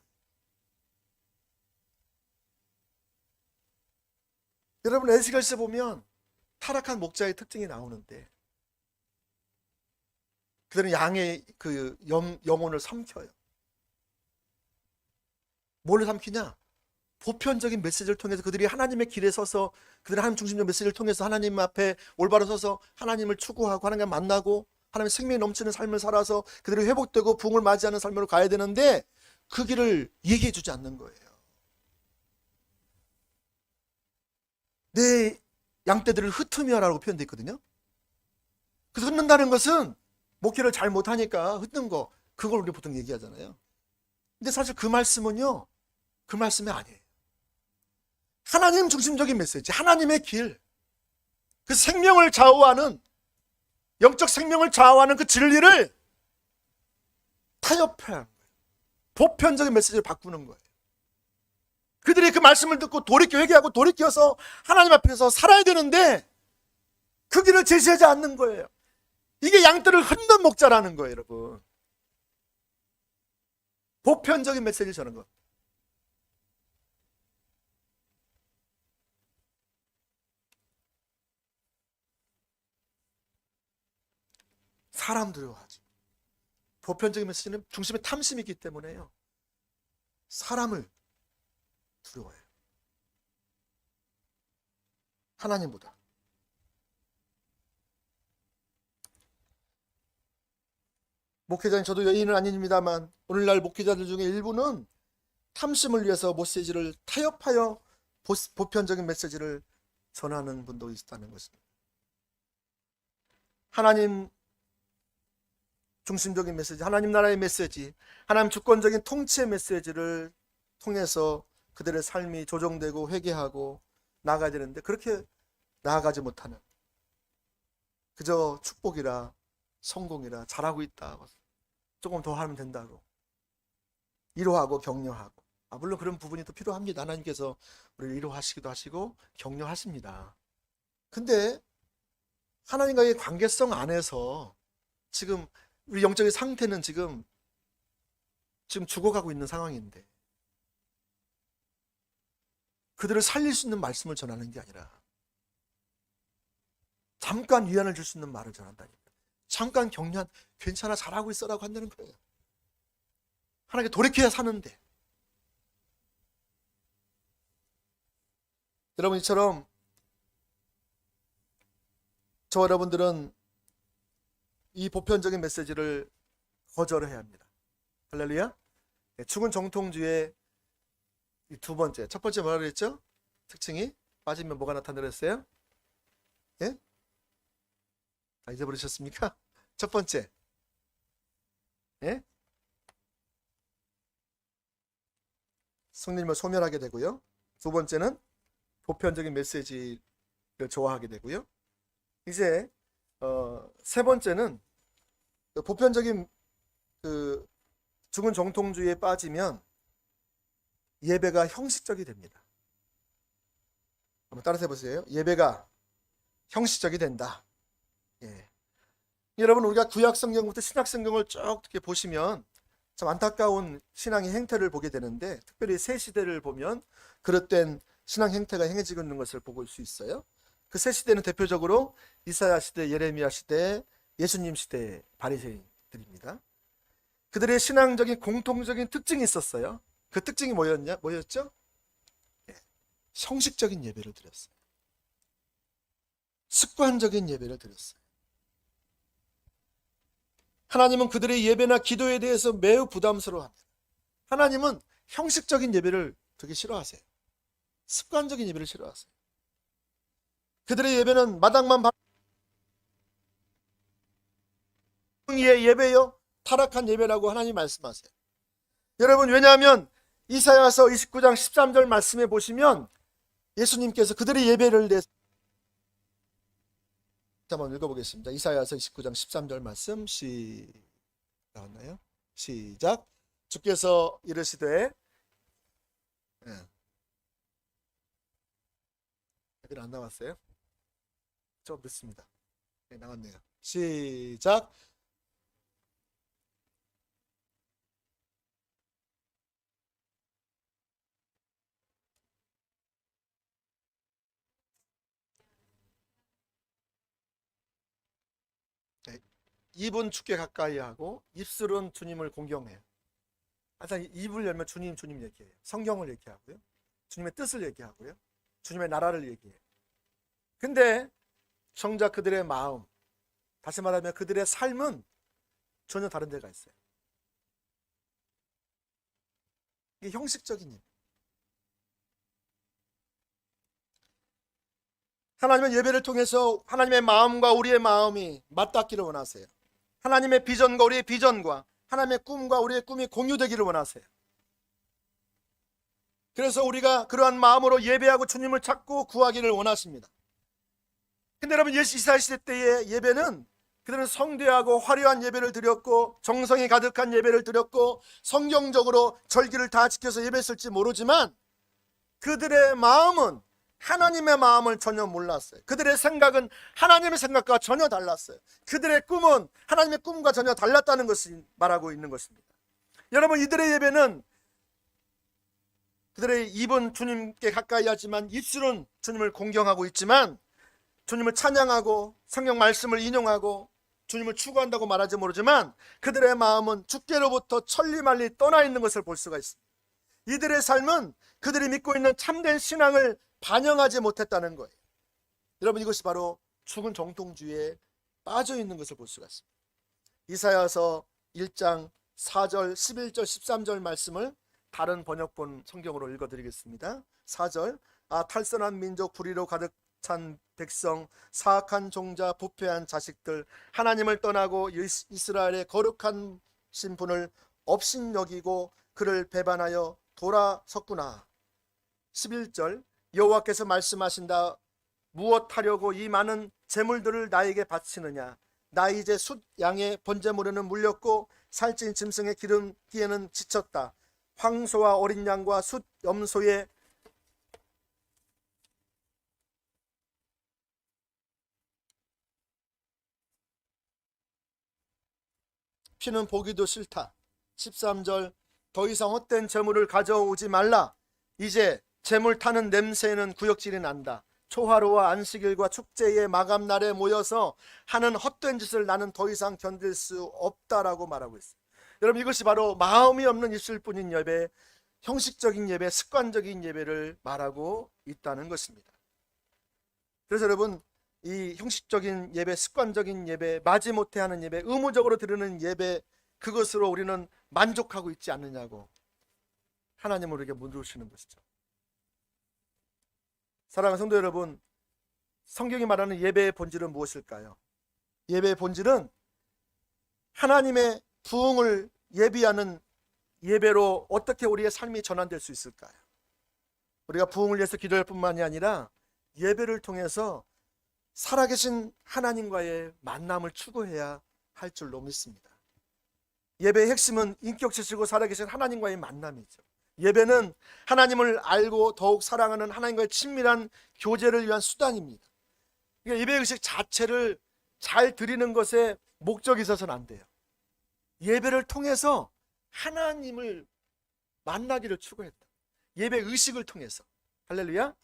여러분, 에스겔서에 보면 타락한 목자의 특징이 나오는데 그들은 양의 그 영혼을 삼켜요. 뭘 삼키냐? 보편적인 메시지를 통해서 그들이 하나님의 길에 서서, 그들이 하나님 중심적 메시지를 통해서 하나님 앞에 올바로 서서 하나님을 추구하고 하나님과 만나고 하나님의 생명이 넘치는 삶을 살아서 그들이 회복되고 부흥을 맞이하는 삶으로 가야 되는데 그 길을 얘기해 주지 않는 거예요. 내 양떼들을 흩으며라고 표현되어 있거든요. 그래서 흩는다는 것은 목회를 잘 못하니까 흩는 거, 그걸 우리 보통 얘기하잖아요. 근데 사실 그 말씀은요, 그 말씀이 아니에요. 하나님 중심적인 메시지, 하나님의 길, 그 생명을 좌우하는, 영적 생명을 좌우하는 그 진리를 타협하는 거예요. 보편적인 메시지를 바꾸는 거예요. 그들이 그 말씀을 듣고 돌이켜 회개하고 돌이켜서 하나님 앞에서 살아야 되는데 그 길을 제시하지 않는 거예요. 이게 양떼를 흩는 목자라는 거예요, 여러분. 보편적인 메시지를 전하는 것. 사람 두려워하지. 보편적인 메시지는 중심에 탐심이 있기 때문에요. 사람을 두려워해요. 하나님보다. 목회자인 저도 여인은 아닙니다만 오늘날 목회자들 중에 일부는 탐심을 위해서 메시지를 타협하여 보편적인 메시지를 전하는 분도 있다는 것입니다. 하나님 중심적인 메시지, 하나님 나라의 메시지, 하나님 주권적인 통치의 메시지를 통해서 그들의 삶이 조정되고 회개하고 나아가야 되는데 그렇게 나아가지 못하는, 그저 축복이라 성공이라 잘하고 있다, 조금 더 하면 된다고 위로하고 격려하고, 물론 그런 부분이 또 필요합니다. 하나님께서 우리를 위로하시기도 하시고 격려하십니다. 근데 하나님과의 관계성 안에서 지금 우리 영적인 상태는 지금 죽어가고 있는 상황인데 그들을 살릴 수 있는 말씀을 전하는 게 아니라 잠깐 위안을 줄 수 있는 말을 전한다니까. 잠깐 격려한, 괜찮아, 잘하고 있어라고 한다는 거예요. 하나님께 돌이켜야 사는데. 여러분, 이처럼 저와 여러분들은 이 보편적인 메시지를 거절해야 합니다. 할렐루야. 죽은 정통주의 두 번째, 첫 번째 뭐라 그랬죠? 특징이 빠지면 뭐가 나타나랬어요? 예? 다 잊어버리셨습니까? 첫 번째, 예? 성령님을 소멸하게 되고요. 두 번째는 보편적인 메시지를 좋아하게 되고요. 이제 세 번째는 보편적인 죽은 정통주의에 빠지면 예배가 형식적이 됩니다. 한번 따라서 해보세요. 예배가 형식적이 된다. 예. 여러분, 우리가 구약 성경부터 신약 성경을 쭉 이렇게 보시면 참 안타까운 신앙의 행태를 보게 되는데, 특별히 새 시대를 보면 그릇된 신앙 행태가 행해지고 있는 것을 볼 수 있어요. 그 새 시대는 대표적으로 이사야 시대, 예레미야 시대, 예수님 시대 바리새인들입니다. 그들의 신앙적인 공통적인 특징이 있었어요. 그 특징이 뭐였죠? 예. 형식적인 예배를 드렸어요. 습관적인 예배를 드렸어요. 하나님은 그들의 예배나 기도에 대해서 매우 부담스러워합니다. 하나님은 형식적인 예배를 되게 싫어하세요. 습관적인 예배를 싫어하세요. 그들의 예배는 마당만 예배요, 타락한 예배라고 하나님 말씀하세요. 여러분, 왜냐하면 이사야서 29장 13절 말씀에 보시면 예수님께서 그들의 예배를 한번 읽어보겠습니다. 이사야서 29장 13절 말씀 나왔나요? 시작. 주께서 이르시되, 여기 안 나왔어요? 좀 늦습니다. 네, 나왔네요. 시작. 네, 입은 주께 가까이 하고 입술은 주님을 공경해요. 항상 입을 열면 주님 얘기해요. 성경을 얘기하고요. 주님의 뜻을 얘기하고요. 주님의 나라를 얘기해요. 근데 정작 그들의 마음, 다시 말하면 그들의 삶은 전혀 다른 데가 있어요. 이게 형식적인 일. 하나님은 예배를 통해서 하나님의 마음과 우리의 마음이 맞닿기를 원하세요. 하나님의 비전과 우리의 비전과 하나님의 꿈과 우리의 꿈이 공유되기를 원하세요. 그래서 우리가 그러한 마음으로 예배하고 주님을 찾고 구하기를 원하십니다. 근데 여러분, 이스라엘 시대 때의 예배는 그들은 성대하고 화려한 예배를 드렸고 정성이 가득한 예배를 드렸고 성경적으로 절기를 다 지켜서 예배했을지 모르지만 그들의 마음은 하나님의 마음을 전혀 몰랐어요. 그들의 생각은 하나님의 생각과 전혀 달랐어요. 그들의 꿈은 하나님의 꿈과 전혀 달랐다는 것을 말하고 있는 것입니다. 여러분, 이들의 예배는 그들의 입은 주님께 가까이 하지만 입술은 주님을 공경하고 있지만 주님을 찬양하고 성경 말씀을 인용하고 주님을 추구한다고 말하지 모르지만 그들의 마음은 주께로부터 천리말리 떠나 있는 것을 볼 수가 있습니다. 이들의 삶은 그들이 믿고 있는 참된 신앙을 반영하지 못했다는 거예요. 여러분, 이것이 바로 죽은 정통주의에 빠져 있는 것을 볼 수가 있습니다. 이사야서 1장 4절, 11절, 13절 말씀을 다른 번역본 성경으로 읽어드리겠습니다. 4절, 탈선한 민족, 불의로 가득 찬 백성, 사악한 종자, 부패한 자식들, 하나님을 떠나고 이스라엘의 거룩한 신분을 업신여기고 그를 배반하여 돌아섰구나. 11절, 여호와께서 말씀하신다. 무엇 하려고 이 많은 재물들을 나에게 바치느냐. 나 이제 숫 양의 번제물에는 물렸고 살찐 짐승의 기름기에는 지쳤다. 황소와 어린 양과 숫 염소의 피는 보기도 싫다. 13절, 더 이상 헛된 재물을 가져오지 말라. 이제 재물 타는 냄새에는 구역질이 난다. 초하루와 안식일과 축제의 마감날에 모여서 하는 헛된 짓을 나는 더 이상 견딜 수 없다라고 말하고 있어요. 여러분, 이것이 바로 마음이 없는 입술 뿐인 예배, 형식적인 예배, 습관적인 예배를 말하고 있다는 것입니다. 그래서 여러분, 이 형식적인 예배, 습관적인 예배, 마지못해 하는 예배, 의무적으로 드리는 예배, 그것으로 우리는 만족하고 있지 않느냐고 하나님은 우리에게 물으시는 것이죠. 사랑하는 성도 여러분, 성경이 말하는 예배의 본질은 무엇일까요? 예배의 본질은 하나님의 부흥을 예비하는 예배로 어떻게 우리의 삶이 전환될 수 있을까요? 우리가 부흥을 위해서 기도할 뿐만이 아니라 예배를 통해서 살아계신 하나님과의 만남을 추구해야 할 줄로 믿습니다. 예배의 핵심은 인격체시고 살아계신 하나님과의 만남이죠. 예배는 하나님을 알고 더욱 사랑하는 하나님과의 친밀한 교제를 위한 수단입니다. 그러니까 예배 의식 자체를 잘 드리는 것에 목적이 있어서는 안 돼요. 예배를 통해서 하나님을 만나기를 추구했다. 예배 의식을 통해서, 할렐루야.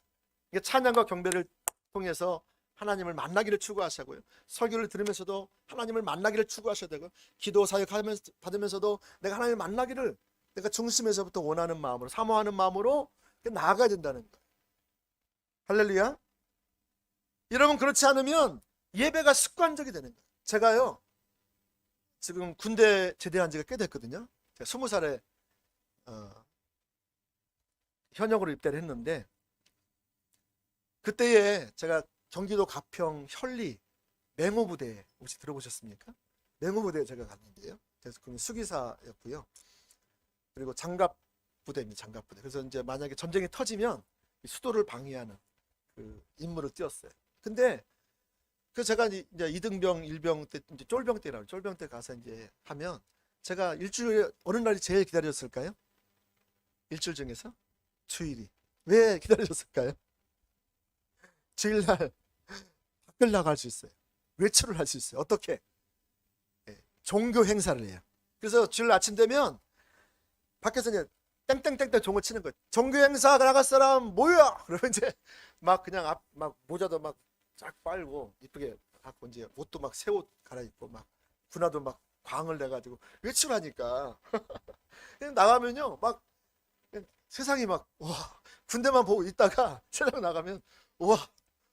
찬양과 경배를 통해서 하나님을 만나기를 추구하시고요. 설교를 들으면서도 하나님을 만나기를 추구하셔야 되고, 기도 사역 받으면서도 내가 하나님을 만나기를 내가 중심에서부터 원하는 마음으로, 사모하는 마음으로 나아가야 된다는 거예요. 할렐루야. 여러분, 그렇지 않으면 예배가 습관적이 되는 거예요. 제가요, 지금 군대 제대한 지가 꽤 됐거든요. 제가 20살에 현역으로 입대를 했는데, 그때에 제가 경기도 가평 현리 맹호부대 혹시 들어보셨습니까? 맹호부대에 제가 갔는데요. 그래서 그건 수기사였고요. 그리고 장갑부대입니다. 장갑부대. 그래서 이제 만약에 전쟁이 터지면 수도를 방위하는 그 임무를 띄었어요. 근데 그 제가 이제 이등병, 일병 때, 이제 쫄병 때라고, 쫄병 때 가서 이제 하면, 제가 일주일에 어느 날이 제일 기다렸을까요? 일주일 중에서 주일이. 왜 기다려졌을까요? 주일날 밖을 나갈 수 있어요. 외출을 할 수 있어요. 어떻게? 종교 행사를 해요. 그래서 주일 아침 되면 밖에서 이제 땡땡땡땡 종을 치는 거예요. 종교 행사 나갈 사람 모여! 그러면 이제 막 그냥 막 모자도 막 쫙 빨고 이쁘게 갖고 이제 옷도 막 새 옷 갈아입고 막 군화도 막 광을 내가지고 외출하니까 그냥 나가면요 막 세상이 막 와, 군대만 보고 있다가 세상 나가면 와,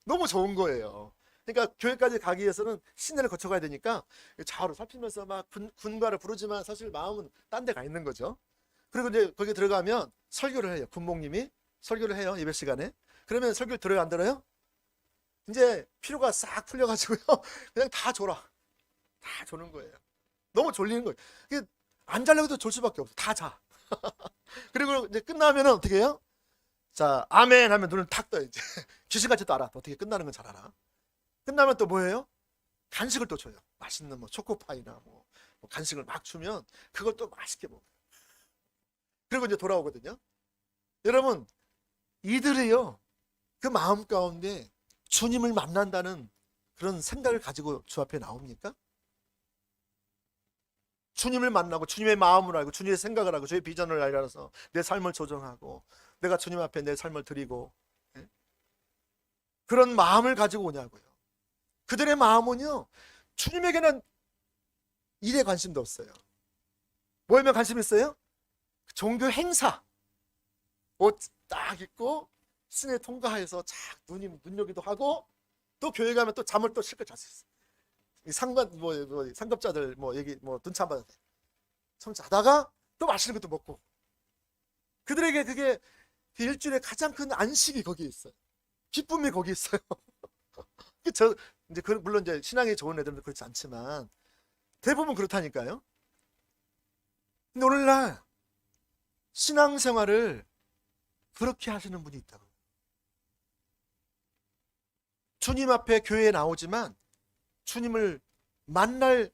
너무 좋은 거예요. 그러니까 교회까지 가기 위해서는 시내를 거쳐가야 되니까 좌우로 살피면서 막 군가를 부르지만 사실 마음은 딴 데 가 있는 거죠. 그리고 이제 거기 들어가면 설교를 해요. 군목님이 설교를 해요. 예배 시간에. 그러면 설교 들어요, 안 들어요? 이제 피로가 싹 풀려가지고요. 그냥 다 졸아. 다 조는 거예요. 너무 졸리는 거예요. 안 자려고 해도 졸 수밖에 없어. 다 자. 그리고 이제 끝나면 어떻게 해요? 자, 아멘 하면 눈을 탁 떠. 이제 귀신같이 또 알아. 어떻게 끝나는 건 잘 알아. 끝나면 또 뭐예요? 간식을 또 줘요. 맛있는 뭐 초코파이나 뭐 간식을 막 주면 그걸 또 맛있게 먹어요. 그리고 이제 돌아오거든요. 여러분, 이들이요, 그 마음 가운데 주님을 만난다는 그런 생각을 가지고 주 앞에 나옵니까? 주님을 만나고 주님의 마음을 알고 주님의 생각을 하고 주의 비전을 알아서 내 삶을 조정하고 내가 주님 앞에 내 삶을 드리고, 그런 마음을 가지고 오냐고요. 그들의 마음은요, 주님에게는 일에 관심도 없어요. 뭐에만 관심 있어요? 종교 행사. 옷 딱 입고 시내 통과해서 착 눈여기도 하고, 또 교회 가면 또 잠을 또 실컷 잘 수 있어요. 상급자들 얘기 눈치 받아야 돼. 참 자다가 또 맛있는 것도 먹고. 그들에게 그게 일주일에 가장 큰 안식이 거기에 있어요. 기쁨이 거기 있어요. 물론 이제 신앙이 좋은 애들은 그렇지 않지만 대부분 그렇다니까요. 근데 오늘날 신앙생활을 그렇게 하시는 분이 있다고. 주님 앞에 교회에 나오지만 주님을 만날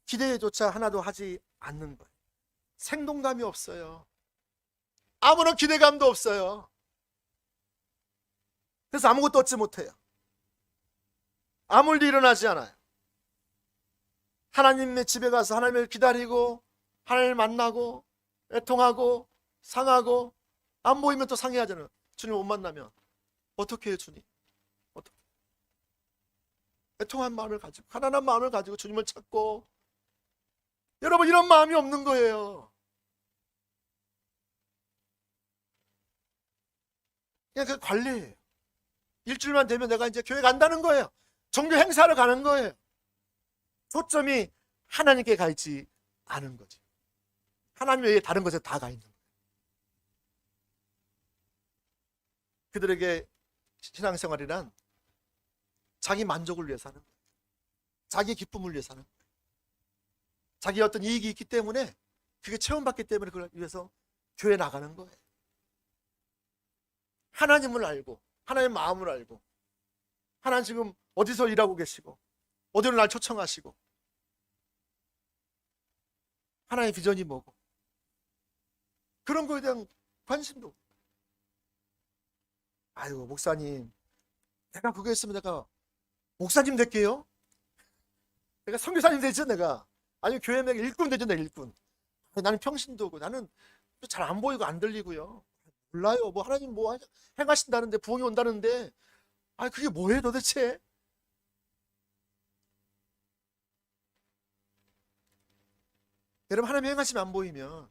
기대조차 하나도 하지 않는 거예요. 생동감이 없어요. 아무런 기대감도 없어요. 그래서 아무것도 얻지 못해요. 아무 일도 일어나지 않아요. 하나님의 집에 가서 하나님을 기다리고 하나님을 만나고 애통하고 상하고, 안 보이면 또 상해하잖아요. 주님 못 만나면 어떻게 해요? 주님 어떻게? 애통한 마음을 가지고 가난한 마음을 가지고 주님을 찾고. 여러분, 이런 마음이 없는 거예요. 그냥 그 관례예요. 일주일만 되면 내가 이제 교회 간다는 거예요. 종교 행사를 가는 거예요. 초점이 하나님께 가 있지 않은 거지. 하나님 외에 다른 것에 다 가 있는 거예요. 그들에게 신앙생활이란 자기 만족을 위해서 하는 거예요. 자기 기쁨을 위해서 하는 거예요. 자기 어떤 이익이 있기 때문에, 그게 체험받기 때문에 그걸 위해서 교회 나가는 거예요. 하나님을 알고 하나님의 마음을 알고, 하나님 지금 어디서 일하고 계시고 어디로 날 초청하시고, 하나님의 비전이 뭐고, 그런 거에 대한 관심도. 아유, 목사님, 내가 그거 했으면 내가 목사님 될게요. 내가 선교사님 되죠. 내가 아니 교회 내가 일꾼 되죠. 내가 일꾼. 나는 평신도고, 나는 잘 안 보이고 안 들리고요. 몰라요. 하나님 행하신다는데, 부흥이 온다는데, 그게 뭐예요 도대체? 여러분, 하나님 행하시면 안 보이면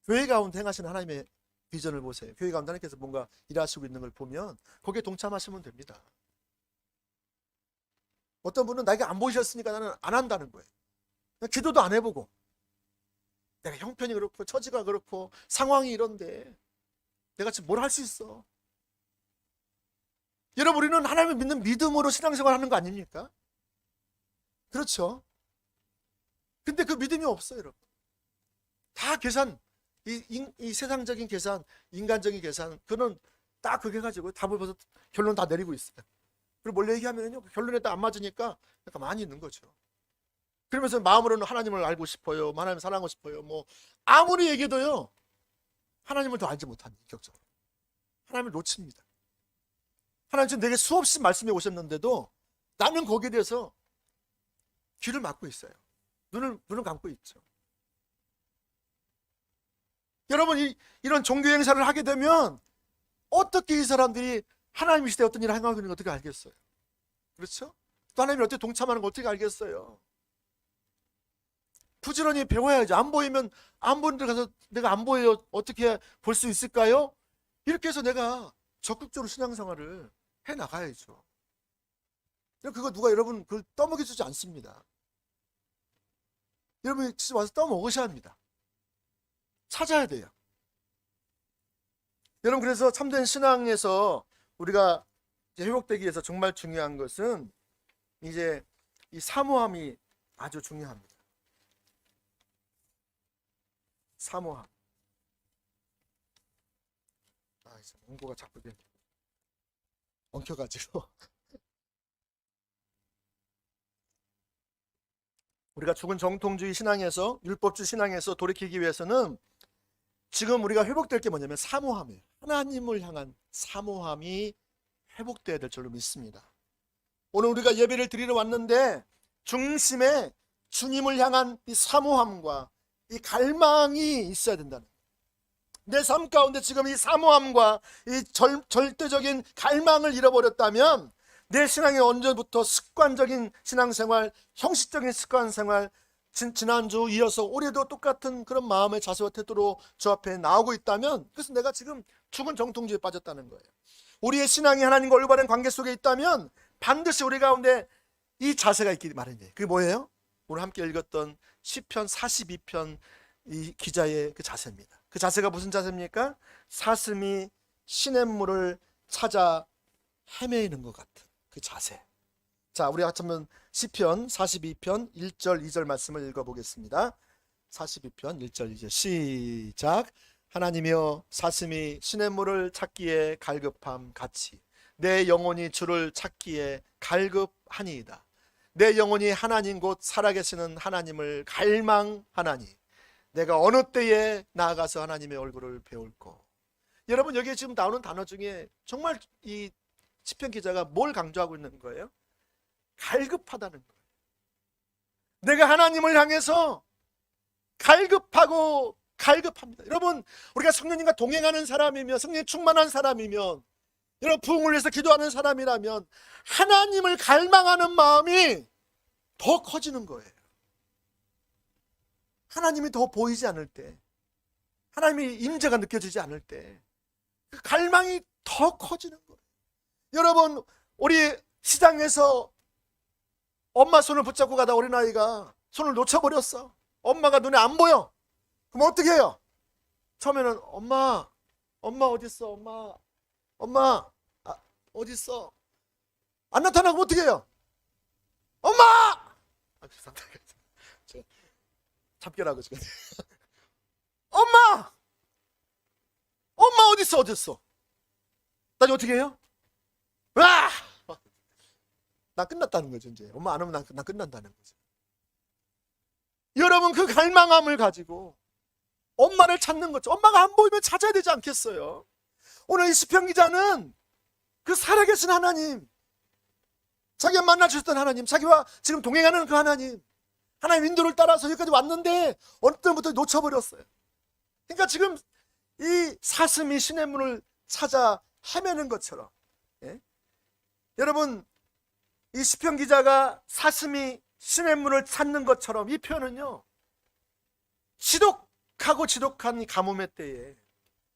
교회 가운데 행하시는 하나님의 비전을 보세요. 교회 가운데 하나님께서 뭔가 일하시고 있는 걸 보면 거기에 동참하시면 됩니다. 어떤 분은 나에게 안 보이셨으니까 나는 안 한다는 거예요. 기도도 안 해보고, 내가 형편이 그렇고 처지가 그렇고 상황이 이런데 내가 지금 뭘 할 수 있어? 여러분, 우리는 하나님을 믿는 믿음으로 신앙생활 하는 거 아닙니까? 그렇죠? 근데 그 믿음이 없어요, 여러분. 다 계산, 이 세상적인 계산, 인간적인 계산, 그는 딱 그게 가지고 답을 벌써 결론 다 내리고 있어요. 그리고 뭘 얘기하면요, 결론에 딱 안 맞으니까 약간 많이 있는 거죠. 그러면서 마음으로는 하나님을 알고 싶어요, 하나님을 사랑하고 싶어요. 아무리 얘기해도요, 하나님을 더 알지 못합니다. 인격적으로 하나님을 놓칩니다. 하나님 지금 내게 수없이 말씀해 오셨는데도 나는 거기에 대해서 귀를 막고 있어요. 눈을 감고 있죠. 여러분, 이런 종교 행사를 하게 되면 어떻게 이 사람들이 하나님 시대에 어떤 일을 행하고 있는 걸 어떻게 알겠어요? 그렇죠? 또 하나님이 어떻게 동참하는 걸 어떻게 알겠어요? 부지런히 배워야지. 안 보이면 안 보는 데 가서 내가 안 보여요, 어떻게 볼 수 있을까요? 이렇게 해서 내가 적극적으로 신앙생활을 해나가야죠. 그거 누가 여러분 그걸 떠먹여주지 않습니다. 여러분이 진짜 와서 떠먹으셔야 합니다. 찾아야 돼요. 여러분, 그래서 참된 신앙에서 우리가 회복되기 위해서 정말 중요한 것은 이제 이 사모함이 아주 중요합니다. 사모함. 원고가 자꾸 엉켜가지고 우리가 죽은 정통주의 신앙에서, 율법주의 신앙에서 돌이키기 위해서는 지금 우리가 회복될 게 뭐냐면 사모함이에요. 하나님을 향한 사모함이 회복돼야 될 줄로 믿습니다. 오늘 우리가 예배를 드리러 왔는데 중심에 주님을 향한 이 사모함과 이 갈망이 있어야 된다는, 내 삶 가운데 지금 이 사모함과 이 절대적인 갈망을 잃어버렸다면 내 신앙이 언제부터 습관적인 신앙생활, 형식적인 습관생활, 지난주 이어서 올해도 똑같은 그런 마음의 자세와 태도로 저 앞에 나오고 있다면, 그래서 내가 지금 죽은 정통주의에 빠졌다는 거예요. 우리의 신앙이 하나님과 올바른 관계 속에 있다면 반드시 우리 가운데 이 자세가 있기 마련이에요. 그게 뭐예요? 오늘 함께 읽었던 시편 42편 이 기자의 그 자세입니다. 그 자세가 무슨 자세입니까? 사슴이 시냇물을 찾아 헤매이는 것 같은 그 자세. 자, 우리 같이 한번 시편 42편 1절 2절 말씀을 읽어보겠습니다. 42편 1절 2절 시작. 하나님이여, 사슴이 시냇물을 찾기에 갈급함 같이 내 영혼이 주를 찾기에 갈급하니이다. 내 영혼이 하나님 곧 살아계시는 하나님을 갈망하나니 내가 어느 때에 나아가서 하나님의 얼굴을 배울꼬. 여러분, 여기에 지금 나오는 단어 중에 정말 이 시편 기자가 뭘 강조하고 있는 거예요? 갈급하다는 거예요. 내가 하나님을 향해서 갈급하고 갈급합니다. 여러분, 우리가 성령님과 동행하는 사람이면, 성령 충만한 사람이면, 여러분 부흥을 위해서 기도하는 사람이라면 하나님을 갈망하는 마음이 더 커지는 거예요. 하나님이 더 보이지 않을 때, 하나님의 임재가 느껴지지 않을 때 그 갈망이 더 커지는 거예요. 여러분, 우리 시장에서 엄마 손을 붙잡고 가다 어린아이가 손을 놓쳐버렸어. 엄마가 눈에 안 보여. 그럼 어떻게 해요? 처음에는 엄마 어딨어? 엄마 어딨어? 안 나타나고 어떻게 해요? 엄마! 참견하고 지금. 엄마 어딨어? 나중에 어떻게 해요? 와! 나 끝났다는 거죠. 이제 엄마 안 오면 나 끝난다는 거죠. 여러분, 그 갈망함을 가지고 엄마를 찾는 거죠. 엄마가 안 보이면 찾아야 되지 않겠어요? 오늘 이 시편 기자는 그 살아계신 하나님, 자기가 만나 주셨던 하나님, 자기와 지금 동행하는 그 하나님 인도를 따라서 여기까지 왔는데 어느 때부터 놓쳐버렸어요. 그러니까 지금 이 사슴이 시냇물을 찾아 헤매는 것처럼, 예? 여러분, 이 시편 기자가 사슴이 시냇물을 찾는 것처럼, 이 표현은요, 지독한 이 가뭄의 때에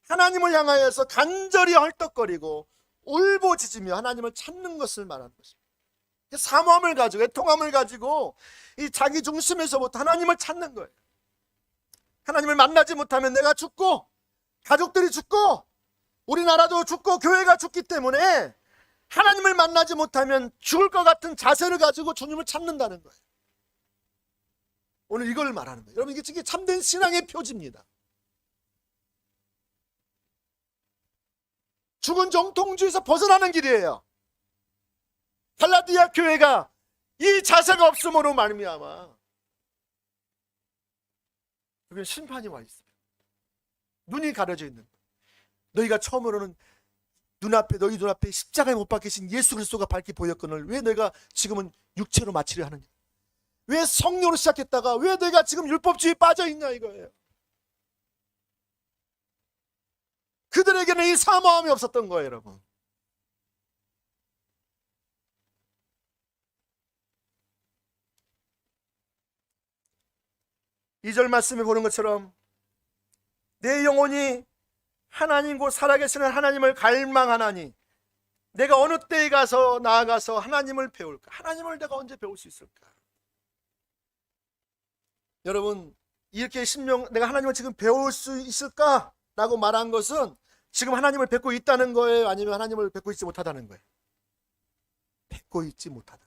하나님을 향하여서 간절히 헐떡거리고 울부짖으며 하나님을 찾는 것을 말하는 것입니다. 사모함을 가지고, 애통함을 가지고 이 자기 중심에서부터 하나님을 찾는 거예요. 하나님을 만나지 못하면 내가 죽고, 가족들이 죽고, 우리나라도 죽고, 교회가 죽기 때문에 하나님을 만나지 못하면 죽을 것 같은 자세를 가지고 주님을 찾는다는 거예요. 오늘 이걸 말하는 거예요. 여러분, 이게 참된 신앙의 표지입니다. 죽은 정통주의에서 벗어나는 길이에요. 갈라디아 교회가 이 자세가 없음으로 말미암아 여기는 심판이 와 있어요. 눈이 가려져 있는 거예요. 너희가 처음으로는 너희 눈앞에 십자가에 못 박히신 예수 그리스도가 밝게 보였거늘 왜 너희가 지금은 육체로 마치려 하느냐? 왜 성령으로 시작했다가 왜 너희가 지금 율법주의에 빠져 있냐 이거예요. 그들에게는 이 사모함이 없었던 거예요, 여러분. 이 절 말씀에 보는 것처럼 내 영혼이 하나님 곧 살아계시는 하나님을 갈망하나니 내가 어느 때에 나아가서 하나님을 배울까? 하나님을 내가 언제 배울 수 있을까? 여러분, 이렇게 내가 하나님을 지금 배울 수 있을까? 라고 말한 것은 지금 하나님을 뵙고 있다는 거예요? 아니면 하나님을 뵙고 있지 못하다는 거예요? 뵙고 있지 못하다.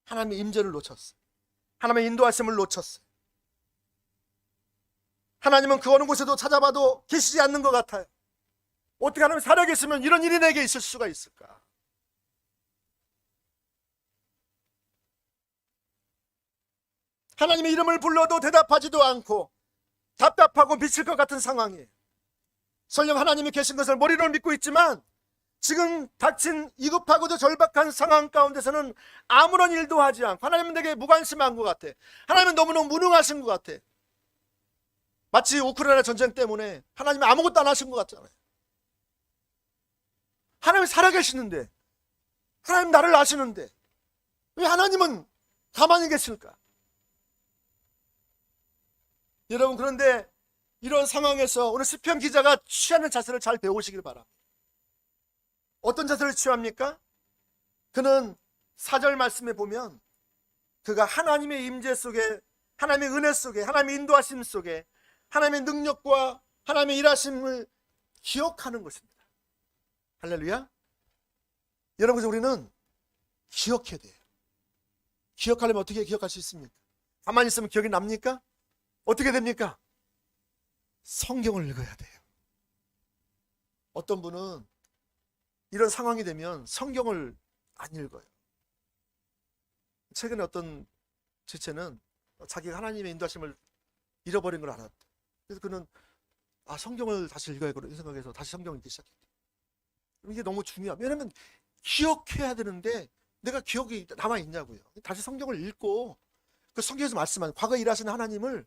하나님의 임재를 놓쳤어요. 하나님의 인도하심을 놓쳤어요. 하나님은 그 어느 곳에도 찾아봐도 계시지 않는 것 같아요. 어떻게 하나님 살아계시면 이런 일이 내게 있을 수가 있을까? 하나님의 이름을 불러도 대답하지도 않고 답답하고 미칠 것 같은 상황이에요. 설령 하나님이 계신 것을 머리로 믿고 있지만 지금 닥친 이급하고도 절박한 상황 가운데서는 아무런 일도 하지 않고 하나님은 되게 무관심한 것 같아. 하나님은 너무너무 무능하신 것 같아. 마치 우크라이나 전쟁 때문에 하나님이 아무것도 안 하신 것 같잖아요. 하나님이 살아계시는데, 하나님 나를 아시는데 왜 하나님은 가만히 계실까? 여러분, 그런데 이런 상황에서 오늘 시편 기자가 취하는 자세를 잘 배우시길 바랍니다. 어떤 자세를 취합니까? 그는 4절 말씀에 보면 그가 하나님의 임재 속에, 하나님의 은혜 속에, 하나님의 인도하심 속에 하나님의 능력과 하나님의 일하심을 기억하는 것입니다. 할렐루야. 여러분, 우리는 기억해야 돼요. 기억하려면 어떻게 기억할 수 있습니까? 가만히 있으면 기억이 납니까? 어떻게 됩니까? 성경을 읽어야 돼요. 어떤 분은 이런 상황이 되면 성경을 안 읽어요. 최근에 어떤 지체는 자기가 하나님의 인도하심을 잃어버린 걸 알았대. 그래서 그는 성경을 다시 읽어야겠구나 이 생각해서 다시 성경을 읽기 시작했대. 이게 너무 중요해요. 왜냐하면 기억해야 되는데 내가 기억이 남아있냐고요. 다시 성경을 읽고 그 성경에서 말씀한 과거에 일하시는 하나님을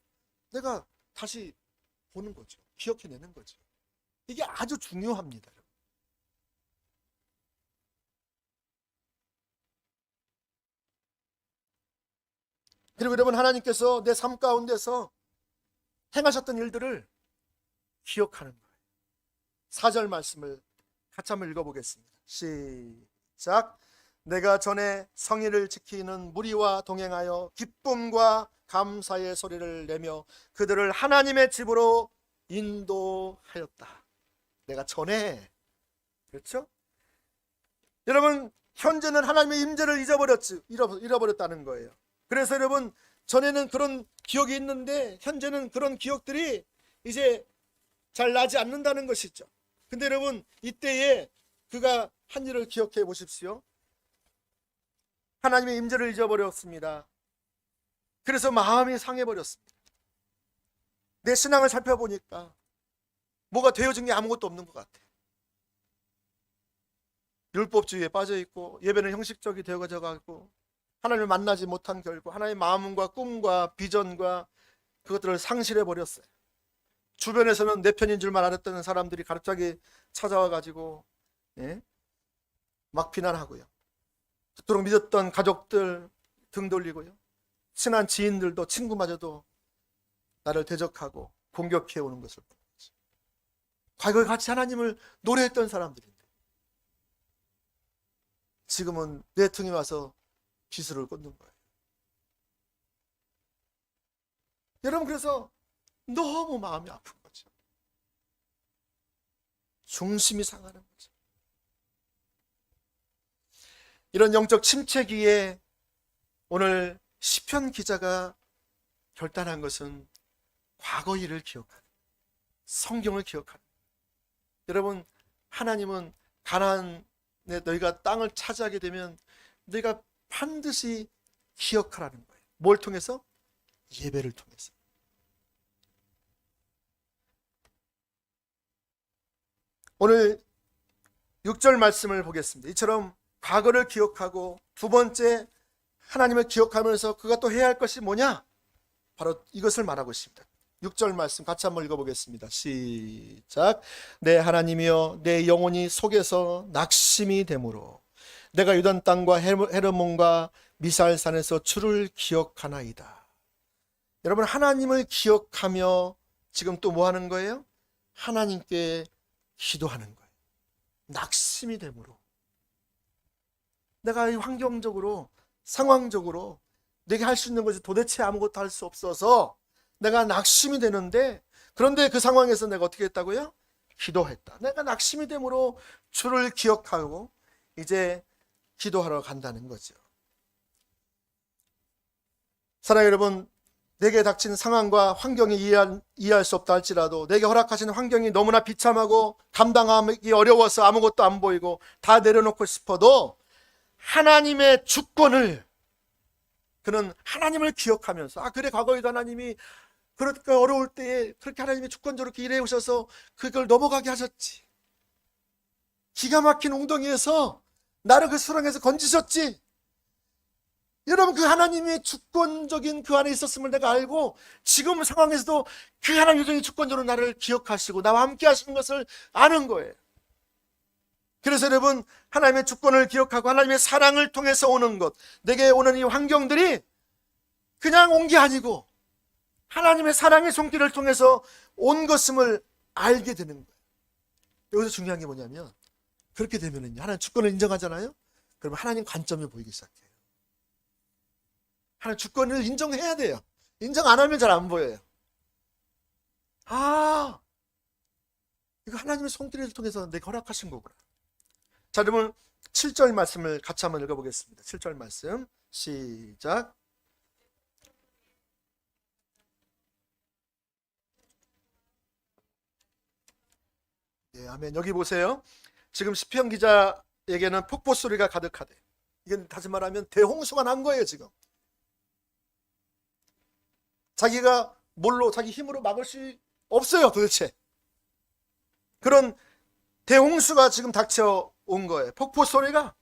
내가 다시 보는 거죠. 기억해내는 거죠. 이게 아주 중요합니다. 그리고 여러분, 하나님께서 내 삶 가운데서 행하셨던 일들을 기억하는 거예요. 4절 말씀을 같이 한번 읽어보겠습니다. 시작. 내가 전에 성의를 지키는 무리와 동행하여 기쁨과 감사의 소리를 내며 그들을 하나님의 집으로 인도하였다. 내가 전에, 그렇죠? 여러분, 현재는 하나님의 임재를 잃어버렸다는 거예요. 그래서 여러분, 전에는 그런 기억이 있는데 현재는 그런 기억들이 이제 잘 나지 않는다는 것이죠. 근데 여러분, 이때에 그가 한 일을 기억해 보십시오. 하나님의 임재를 잊어버렸습니다. 그래서 마음이 상해버렸습니다. 내 신앙을 살펴보니까 뭐가 되어진 게 아무것도 없는 것 같아요. 율법주의에 빠져있고 예배는 형식적이 되어가지고 하나님을 만나지 못한 결과 하나님의 마음과 꿈과 비전과 그것들을 상실해버렸어요. 주변에서는 내 편인 줄만 알았던 사람들이 갑자기 찾아와가지고 막 비난하고요. 그토록 믿었던 가족들 등 돌리고요. 친한 지인들도, 친구마저도 나를 대적하고 공격해 오는 것을 보는 거죠. 과거에 같이 하나님을 노래했던 사람들인데 지금은 내 등에 와서 기술을 꽂는 거예요. 여러분, 그래서 너무 마음이 아픈 거죠. 중심이 상하는 거죠. 이런 영적 침체기에 오늘 시편 기자가 결단한 것은 과거 일을 기억하는, 성경을 기억하는. 여러분, 하나님은 가나안에 너희가 땅을 차지하게 되면 너희가 반드시 기억하라는 거예요. 뭘 통해서? 예배를 통해서. 오늘 6절 말씀을 보겠습니다. 이처럼 과거를 기억하고 두 번째 하나님을 기억하면서 그가 또 해야 할 것이 뭐냐? 바로 이것을 말하고 있습니다. 6절 말씀 같이 한번 읽어보겠습니다. 시작. 내 하나님이여, 내 영혼이 속에서 낙심이 되므로 내가 유단 땅과 헤르몬과 미살산에서 주를 기억하나이다. 여러분, 하나님을 기억하며 지금 또 뭐 하는 거예요? 하나님께 기도하는 거예요. 낙심이 되므로. 내가 이 환경적으로, 상황적으로 내게 할 수 있는 것이 도대체 아무것도 할 수 없어서 내가 낙심이 되는데, 그런데 그 상황에서 내가 어떻게 했다고요? 기도했다. 내가 낙심이 되므로 주를 기억하고 이제 기도하러 간다는 거죠. 사랑하는 여러분, 내게 닥친 상황과 환경이 이해할 수 없다 할지라도 내게 허락하신 환경이 너무나 비참하고 감당하기 어려워서 아무것도 안 보이고 다 내려놓고 싶어도 하나님의 주권을, 그는 하나님을 기억하면서 그래, 과거에도 하나님이 그렇게 어려울 때에 그렇게 하나님이 주권적으로 일해 오셔서 그걸 넘어가게 하셨지. 기가 막힌 웅덩이에서 나를 그 수렁에서 건지셨지. 여러분, 그 하나님이 주권적인 그 안에 있었음을 내가 알고 지금 상황에서도 그 하나님이 주권적으로 나를 기억하시고 나와 함께 하시는 것을 아는 거예요. 그래서 여러분, 하나님의 주권을 기억하고 하나님의 사랑을 통해서 오는 것, 내게 오는 이 환경들이 그냥 온 게 아니고 하나님의 사랑의 손길을 통해서 온 것임을 알게 되는 거예요. 여기서 중요한 게 뭐냐면, 그렇게 되면은 하나님 주권을 인정하잖아요. 그러면 하나님 관점이 보이기 시작해요. 하나님 주권을 인정해야 돼요. 인정 안 하면 잘 안 보여요. 아, 이거 하나님의 손길을 통해서 내가 허락하신 거구나. 자, 여러분 7절 말씀을 같이 한번 읽어보겠습니다. 7절 말씀 시작. 예, 아멘. 여기 보세요. 지금 시편 기자에게는 폭포 소리가 가득하대. 이건 다시 말하면 대홍수가 난 거예요. 지금 자기가 뭘로, 자기 힘으로 막을 수 없어요. 도대체 그런 대홍수가 지금 닥쳐온 거예요. 폭포 소리가,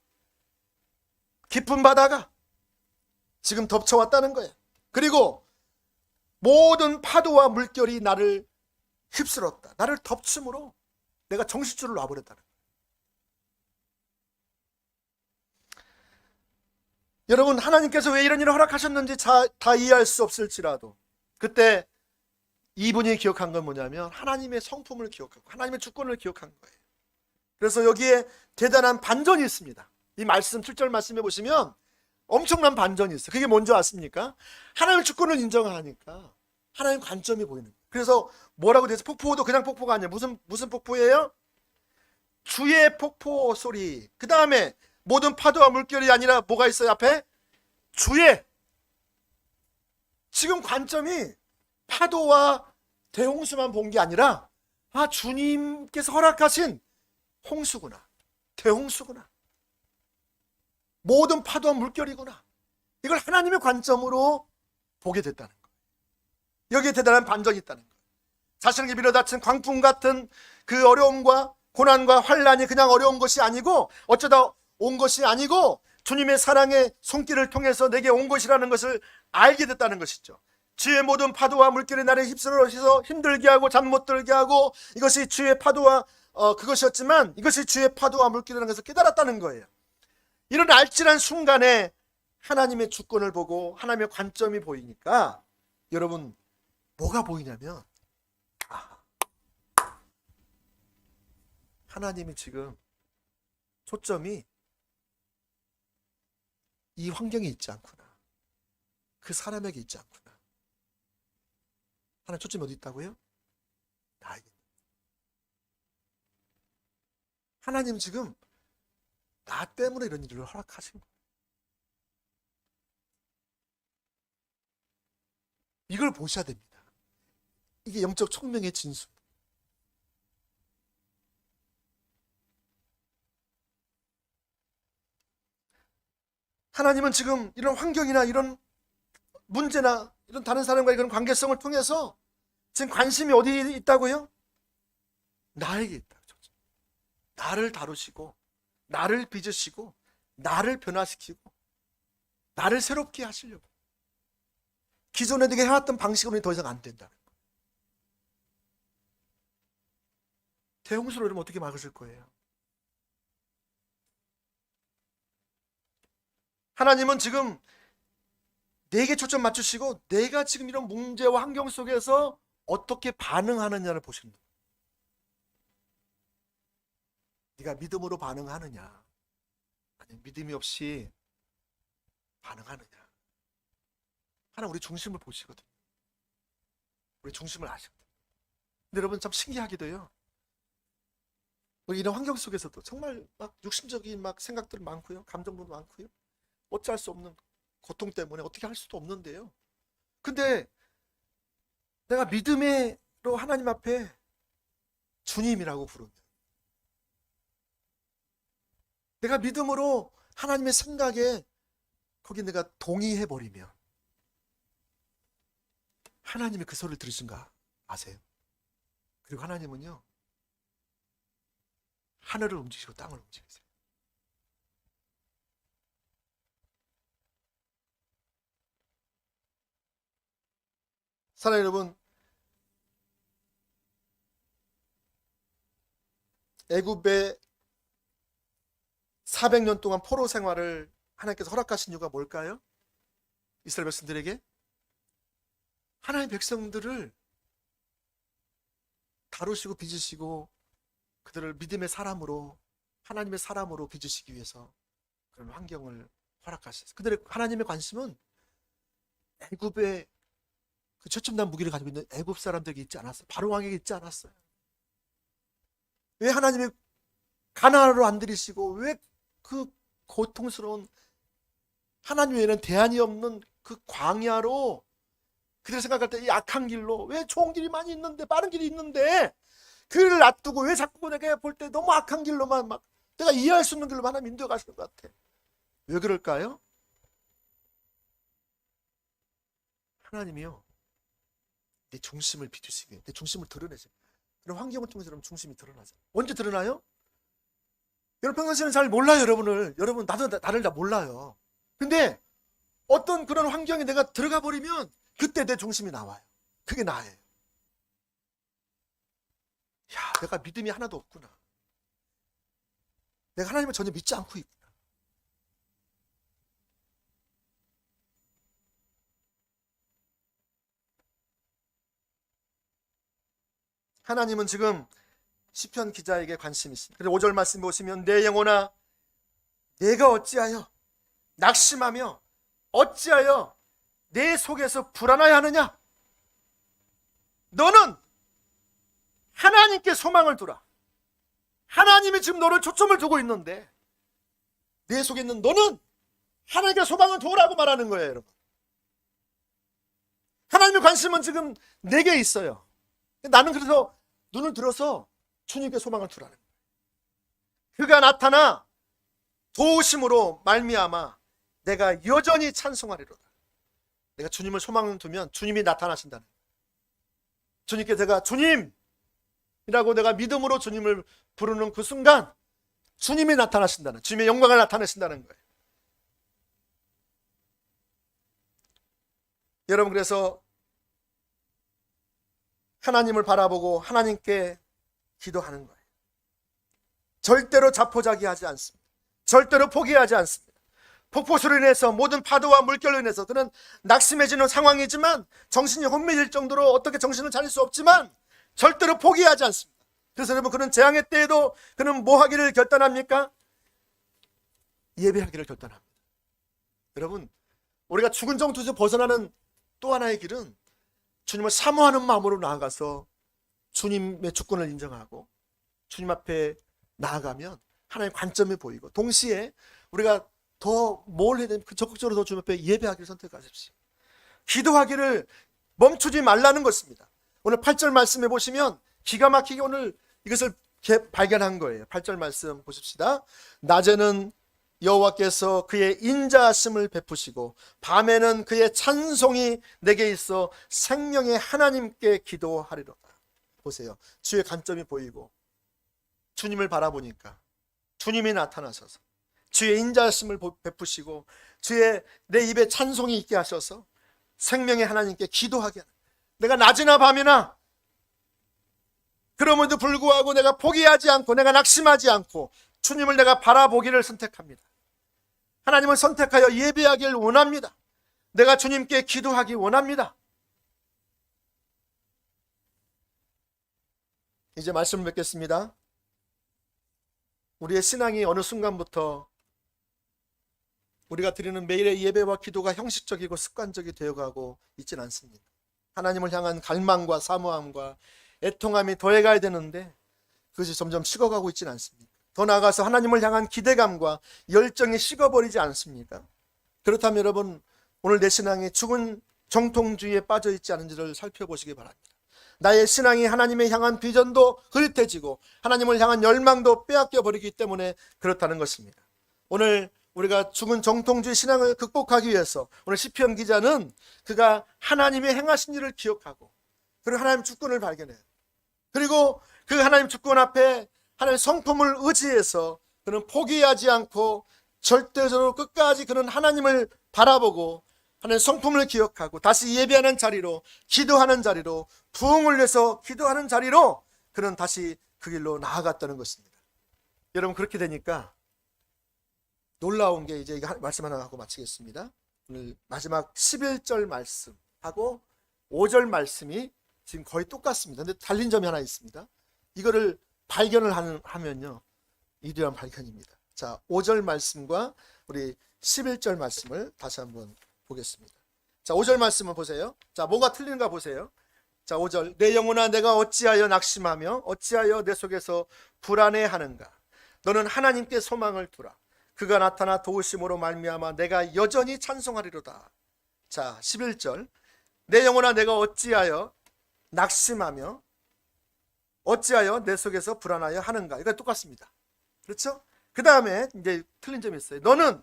깊은 바다가 지금 덮쳐왔다는 거예요. 그리고 모든 파도와 물결이 나를 휩쓸었다. 나를 덮침으로 내가 정신줄을 놔버렸다는 거예요. 여러분, 하나님께서 왜 이런 일을 허락하셨는지 다 이해할 수 없을지라도 그때 이분이 기억한 건 뭐냐면 하나님의 성품을 기억하고 하나님의 주권을 기억한 거예요. 그래서 여기에 대단한 반전이 있습니다. 이 말씀 7절 말씀해 보시면 엄청난 반전이 있어요. 그게 뭔지 아십니까? 하나님의 주권을 인정하니까 하나님 관점이 보이는 거예요. 그래서 뭐라고 돼서 폭포도 그냥 폭포가 아니에요. 무슨 폭포예요? 주의 폭포 소리. 그 다음에 모든 파도와 물결이 아니라 뭐가 있어요? 앞에 주의. 지금 관점이 파도와 대홍수만 본 게 아니라, 아, 주님께서 허락하신 홍수구나, 대홍수구나, 모든 파도와 물결이구나, 이걸 하나님의 관점으로 보게 됐다는 거예요. 여기에 대단한 반전이 있다는 거예요. 자신에게 밀어닥친 광풍 같은 그 어려움과 고난과 환란이 그냥 어려운 것이 아니고, 어쩌다 온 것이 아니고 주님의 사랑의 손길을 통해서 내게 온 것이라는 것을 알게 됐다는 것이죠. 주의 모든 파도와 물결이 나를 휩쓸어서 힘들게 하고 잠 못 들게 하고, 이것이 주의 파도와 그것이었지만 이것이 주의 파도와 물결이라는 것을 깨달았다는 거예요. 이런 알뜰한 순간에 하나님의 주권을 보고 하나님의 관점이 보이니까 여러분 뭐가 보이냐면, 하나님이 지금 초점이 이 환경에 있지 않구나, 그 사람에게 있지 않구나. 하나님 초점이 어디 있다고요? 나에게. 하나님 지금 나 때문에 이런 일을 허락하신 거예요. 이걸 보셔야 됩니다. 이게 영적 총명의 진수. 하나님은 지금 이런 환경이나 이런 문제나 이런 다른 사람과의 그런 관계성을 통해서 지금 관심이 어디 있다고요? 나에게 있다. 나를 다루시고 나를 빚으시고 나를 변화시키고 나를 새롭게 하시려고. 기존에 내게 해왔던 방식으로는 더 이상 안 된다는 거예요. 대홍수로 이러면 어떻게 막으실 거예요? 하나님은 지금 내게 초점 맞추시고 내가 지금 이런 문제와 환경 속에서 어떻게 반응하느냐를 보시는 거예요. 네가 믿음으로 반응하느냐, 아니면 믿음이 없이 반응하느냐. 하나님 우리 중심을 보시거든요. 우리 중심을 아시거든요. 근데 여러분 참 신기하기도요, 우리 이런 환경 속에서도 정말 막 육신적인 막 생각들 많고요, 감정도 많고요, 어찌할 수 없는 고통 때문에 어떻게 할 수도 없는데요, 근데 내가 믿음으로 하나님 앞에 주님이라고 부르면, 내가 믿음으로 하나님의 생각에 거기 내가 동의해버리면 하나님이 그 소리를 들으신가 아세요? 그리고 하나님은요, 하늘을 움직이시고 땅을 움직이세요. 사랑하는 여러분, 애굽의 400년 동안 포로 생활을 하나님께서 허락하신 이유가 뭘까요? 이스라엘 백성들에게 하나님의 백성들을 다루시고 빚으시고 그들을 믿음의 사람으로, 하나님의 사람으로 빚으시기 위해서 그런 환경을 허락하셨어요. 그들의 하나님의 관심은 애굽의 그 최첨단 무기를 가지고 있는 애굽 사람들에게 있지 않았어요. 바로 왕에게 있지 않았어요. 왜 하나님이 가나안으로 안 들이시고, 왜 그 고통스러운 하나님 외에는 대안이 없는 그 광야로, 그들이 생각할 때 이 악한 길로, 왜 좋은 길이 많이 있는데, 빠른 길이 있는데 그를 놔두고 왜 자꾸 내가 볼 때 너무 악한 길로만, 막 내가 이해할 수 없는 길로만 하나님 인도해 가시는 것 같아. 왜 그럴까요? 하나님이요, 내 중심을 비추시기 위해, 내 중심을 드러내세요. 그런 환경을 통해서 여러분 중심이 드러나죠. 언제 드러나요? 여러분 평상시에는 잘 몰라요. 여러분 나도 나를 다 몰라요. 근데 어떤 그런 환경에 내가 들어가 버리면 그때 내 중심이 나와요. 그게 나예요. 야, 내가 믿음이 하나도 없구나. 내가 하나님을 전혀 믿지 않고 있구나. 하나님은 지금 시편 기자에게 관심이 있습니다. 그래서 5절 말씀 보시면, 내 영혼아 내가 어찌하여 낙심하며 어찌하여 내 속에서 불안하여 하느냐? 너는 하나님께 소망을 두라. 하나님이 지금 너를 초점을 두고 있는데 내 속에 있는 너는 하나님께 소망을 두라고 말하는 거예요. 여러분, 하나님의 관심은 지금 내게 있어요. 나는 그래서 눈을 들어서 주님께 소망을 두라는 거예요. 그가 나타나 도우심으로 말미암아 내가 여전히 찬송하리로다. 내가 주님을 소망을 두면 주님이 나타나신다는 거예요. 주님께 제가 주님이라고 내가 믿음으로 주님을 부르는 그 순간 주님이 나타나신다는, 주님의 영광을 나타내신다는 거예요. 여러분, 그래서 하나님을 바라보고 하나님께 기도하는 거예요. 절대로 자포자기하지 않습니다. 절대로 포기하지 않습니다. 폭포수로 인해서, 모든 파도와 물결로 인해서 그는 낙심해지는 상황이지만, 정신이 혼미해질 정도로 어떻게 정신을 차릴 수 없지만 절대로 포기하지 않습니다. 그래서 여러분, 그는 재앙의 때에도 그는 뭐 하기를 결단합니까? 예배하기를 결단합니다. 여러분, 우리가 죽은 정토에서 벗어나는 또 하나의 길은 주님을 사모하는 마음으로 나아가서 주님의 주권을 인정하고 주님 앞에 나아가면 하나님의 관점이 보이고, 동시에 우리가 더 뭘 해야 되면 적극적으로 더 주님 앞에 예배하기를 선택하십시오. 기도하기를 멈추지 말라는 것입니다. 오늘 8절 말씀해 보시면 기가 막히게 오늘 이것을 발견한 거예요. 8절 말씀 보십시다. 낮에는 여호와께서 그의 인자하심을 베푸시고 밤에는 그의 찬송이 내게 있어 생명의 하나님께 기도하리로다. 보세요. 주의 관점이 보이고 주님을 바라보니까 주님이 나타나셔서 주의 인자하심을 베푸시고 주의 내 입에 찬송이 있게 하셔서 생명의 하나님께 기도하게 하는, 내가 낮이나 밤이나 그럼에도 불구하고 내가 포기하지 않고 내가 낙심하지 않고 주님을 내가 바라보기를 선택합니다. 하나님을 선택하여 예배하기를 원합니다. 내가 주님께 기도하기 원합니다. 이제 말씀을 맺겠습니다. 우리의 신앙이 어느 순간부터 우리가 드리는 매일의 예배와 기도가 형식적이고 습관적이 되어가고 있지는 않습니다. 하나님을 향한 갈망과 사모함과 애통함이 더해가야 되는데 그것이 점점 식어가고 있지는 않습니까? 더 나아가서 하나님을 향한 기대감과 열정이 식어버리지 않습니까? 그렇다면 여러분, 오늘 내 신앙이 죽은 정통주의에 빠져있지 않은지를 살펴보시기 바랍니다. 나의 신앙이 하나님을 향한 비전도 흐릿해지고 하나님을 향한 열망도 빼앗겨버리기 때문에 그렇다는 것입니다. 오늘 우리가 죽은 정통주의 신앙을 극복하기 위해서 오늘 시편 기자는 그가 하나님이 행하신 일을 기억하고 그리고 하나님 주권을 발견해요. 그리고 그 하나님 주권 앞에 하나님의 성품을 의지해서 그는 포기하지 않고 절대적으로 끝까지 그는 하나님을 바라보고 하나님의 성품을 기억하고 다시 예배하는 자리로, 기도하는 자리로, 부흥을 위해서 기도하는 자리로 그는 다시 그 길로 나아갔다는 것입니다. 여러분, 그렇게 되니까 놀라운 게, 이제 말씀 하나 하고 마치겠습니다. 오늘 마지막 11절 말씀하고 5절 말씀이 지금 거의 똑같습니다. 근데 달린 점이 하나 있습니다. 이거를 발견을 하면요, 이러한 발견입니다. 자, 5절 말씀과 우리 11절 말씀을 다시 한번 보겠습니다. 자, 5절 말씀을 보세요. 자, 뭐가 틀린가 보세요. 자, 5절. 내 영혼아, 내가 어찌하여 낙심하며 어찌하여 내 속에서 불안해하는가. 너는 하나님께 소망을 두라. 그가 나타나 도우심으로 말미암아 내가 여전히 찬송하리로다. 자, 11절. 내 영혼아, 내가 어찌하여 낙심하며 어찌하여 내 속에서 불안하여 하는가. 이거 똑같습니다. 그렇죠? 그 다음에 이제 틀린 점이 있어요. 너는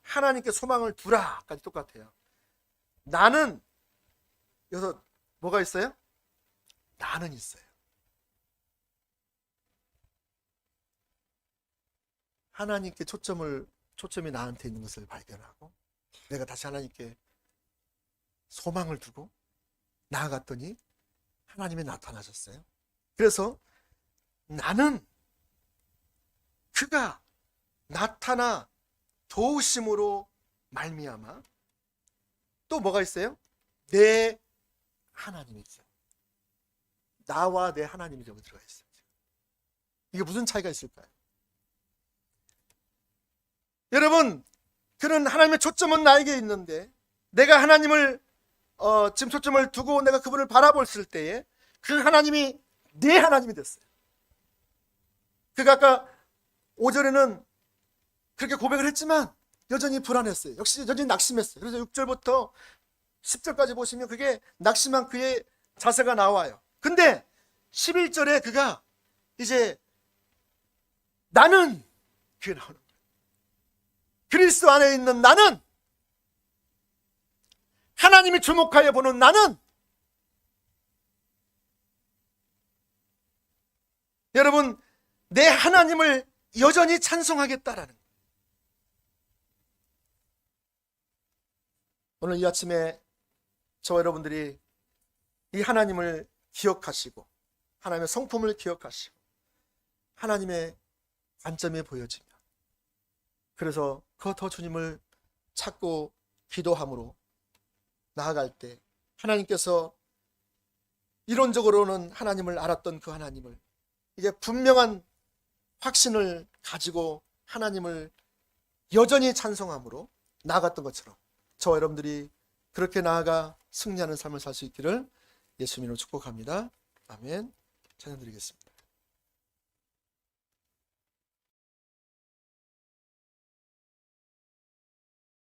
하나님께 소망을 두라까지 똑같아요. 나는, 여기서 뭐가 있어요? 나는 있어요. 하나님께 초점이 나한테 있는 것을 발견하고 내가 다시 하나님께 소망을 두고 나아갔더니 하나님이 나타나셨어요. 그래서 나는 그가 나타나 도우심으로 말미암아 또 뭐가 있어요? 내 하나님이죠. 나와 내 하나님이 여기 들어가 있어요. 이게 무슨 차이가 있을까요? 여러분, 그는 하나님의 초점은 나에게 있는데 내가 하나님을 지금 초점을 두고 내가 그분을 바라봤을 때에 그 하나님이 내 하나님이 됐어요. 그가 아까 5절에는 그렇게 고백을 했지만 여전히 불안했어요. 역시 여전히 낙심했어요. 그래서 6절부터 10절까지 보시면 그게 낙심한 그의 자세가 나와요. 근데 11절에 그가 이제 나는, 그게 나오는 거예요. 그리스도 안에 있는 나는, 하나님이 주목하여 보는 나는, 여러분, 내 하나님을 여전히 찬송하겠다라는 거예요. 오늘 이 아침에 저와 여러분들이 이 하나님을 기억하시고 하나님의 성품을 기억하시고 하나님의 관점이 보여지며 그래서 더 주님을 찾고 기도함으로 나아갈 때 하나님께서 이론적으로는 하나님을 알았던 그 하나님을 이제 분명한 확신을 가지고 하나님을 여전히 찬송함으로 나아갔던 것처럼 저와 여러분들이 그렇게 나아가 승리하는 삶을 살 수 있기를 예수님으로 축복합니다. 아멘. 찬양 드리겠습니다.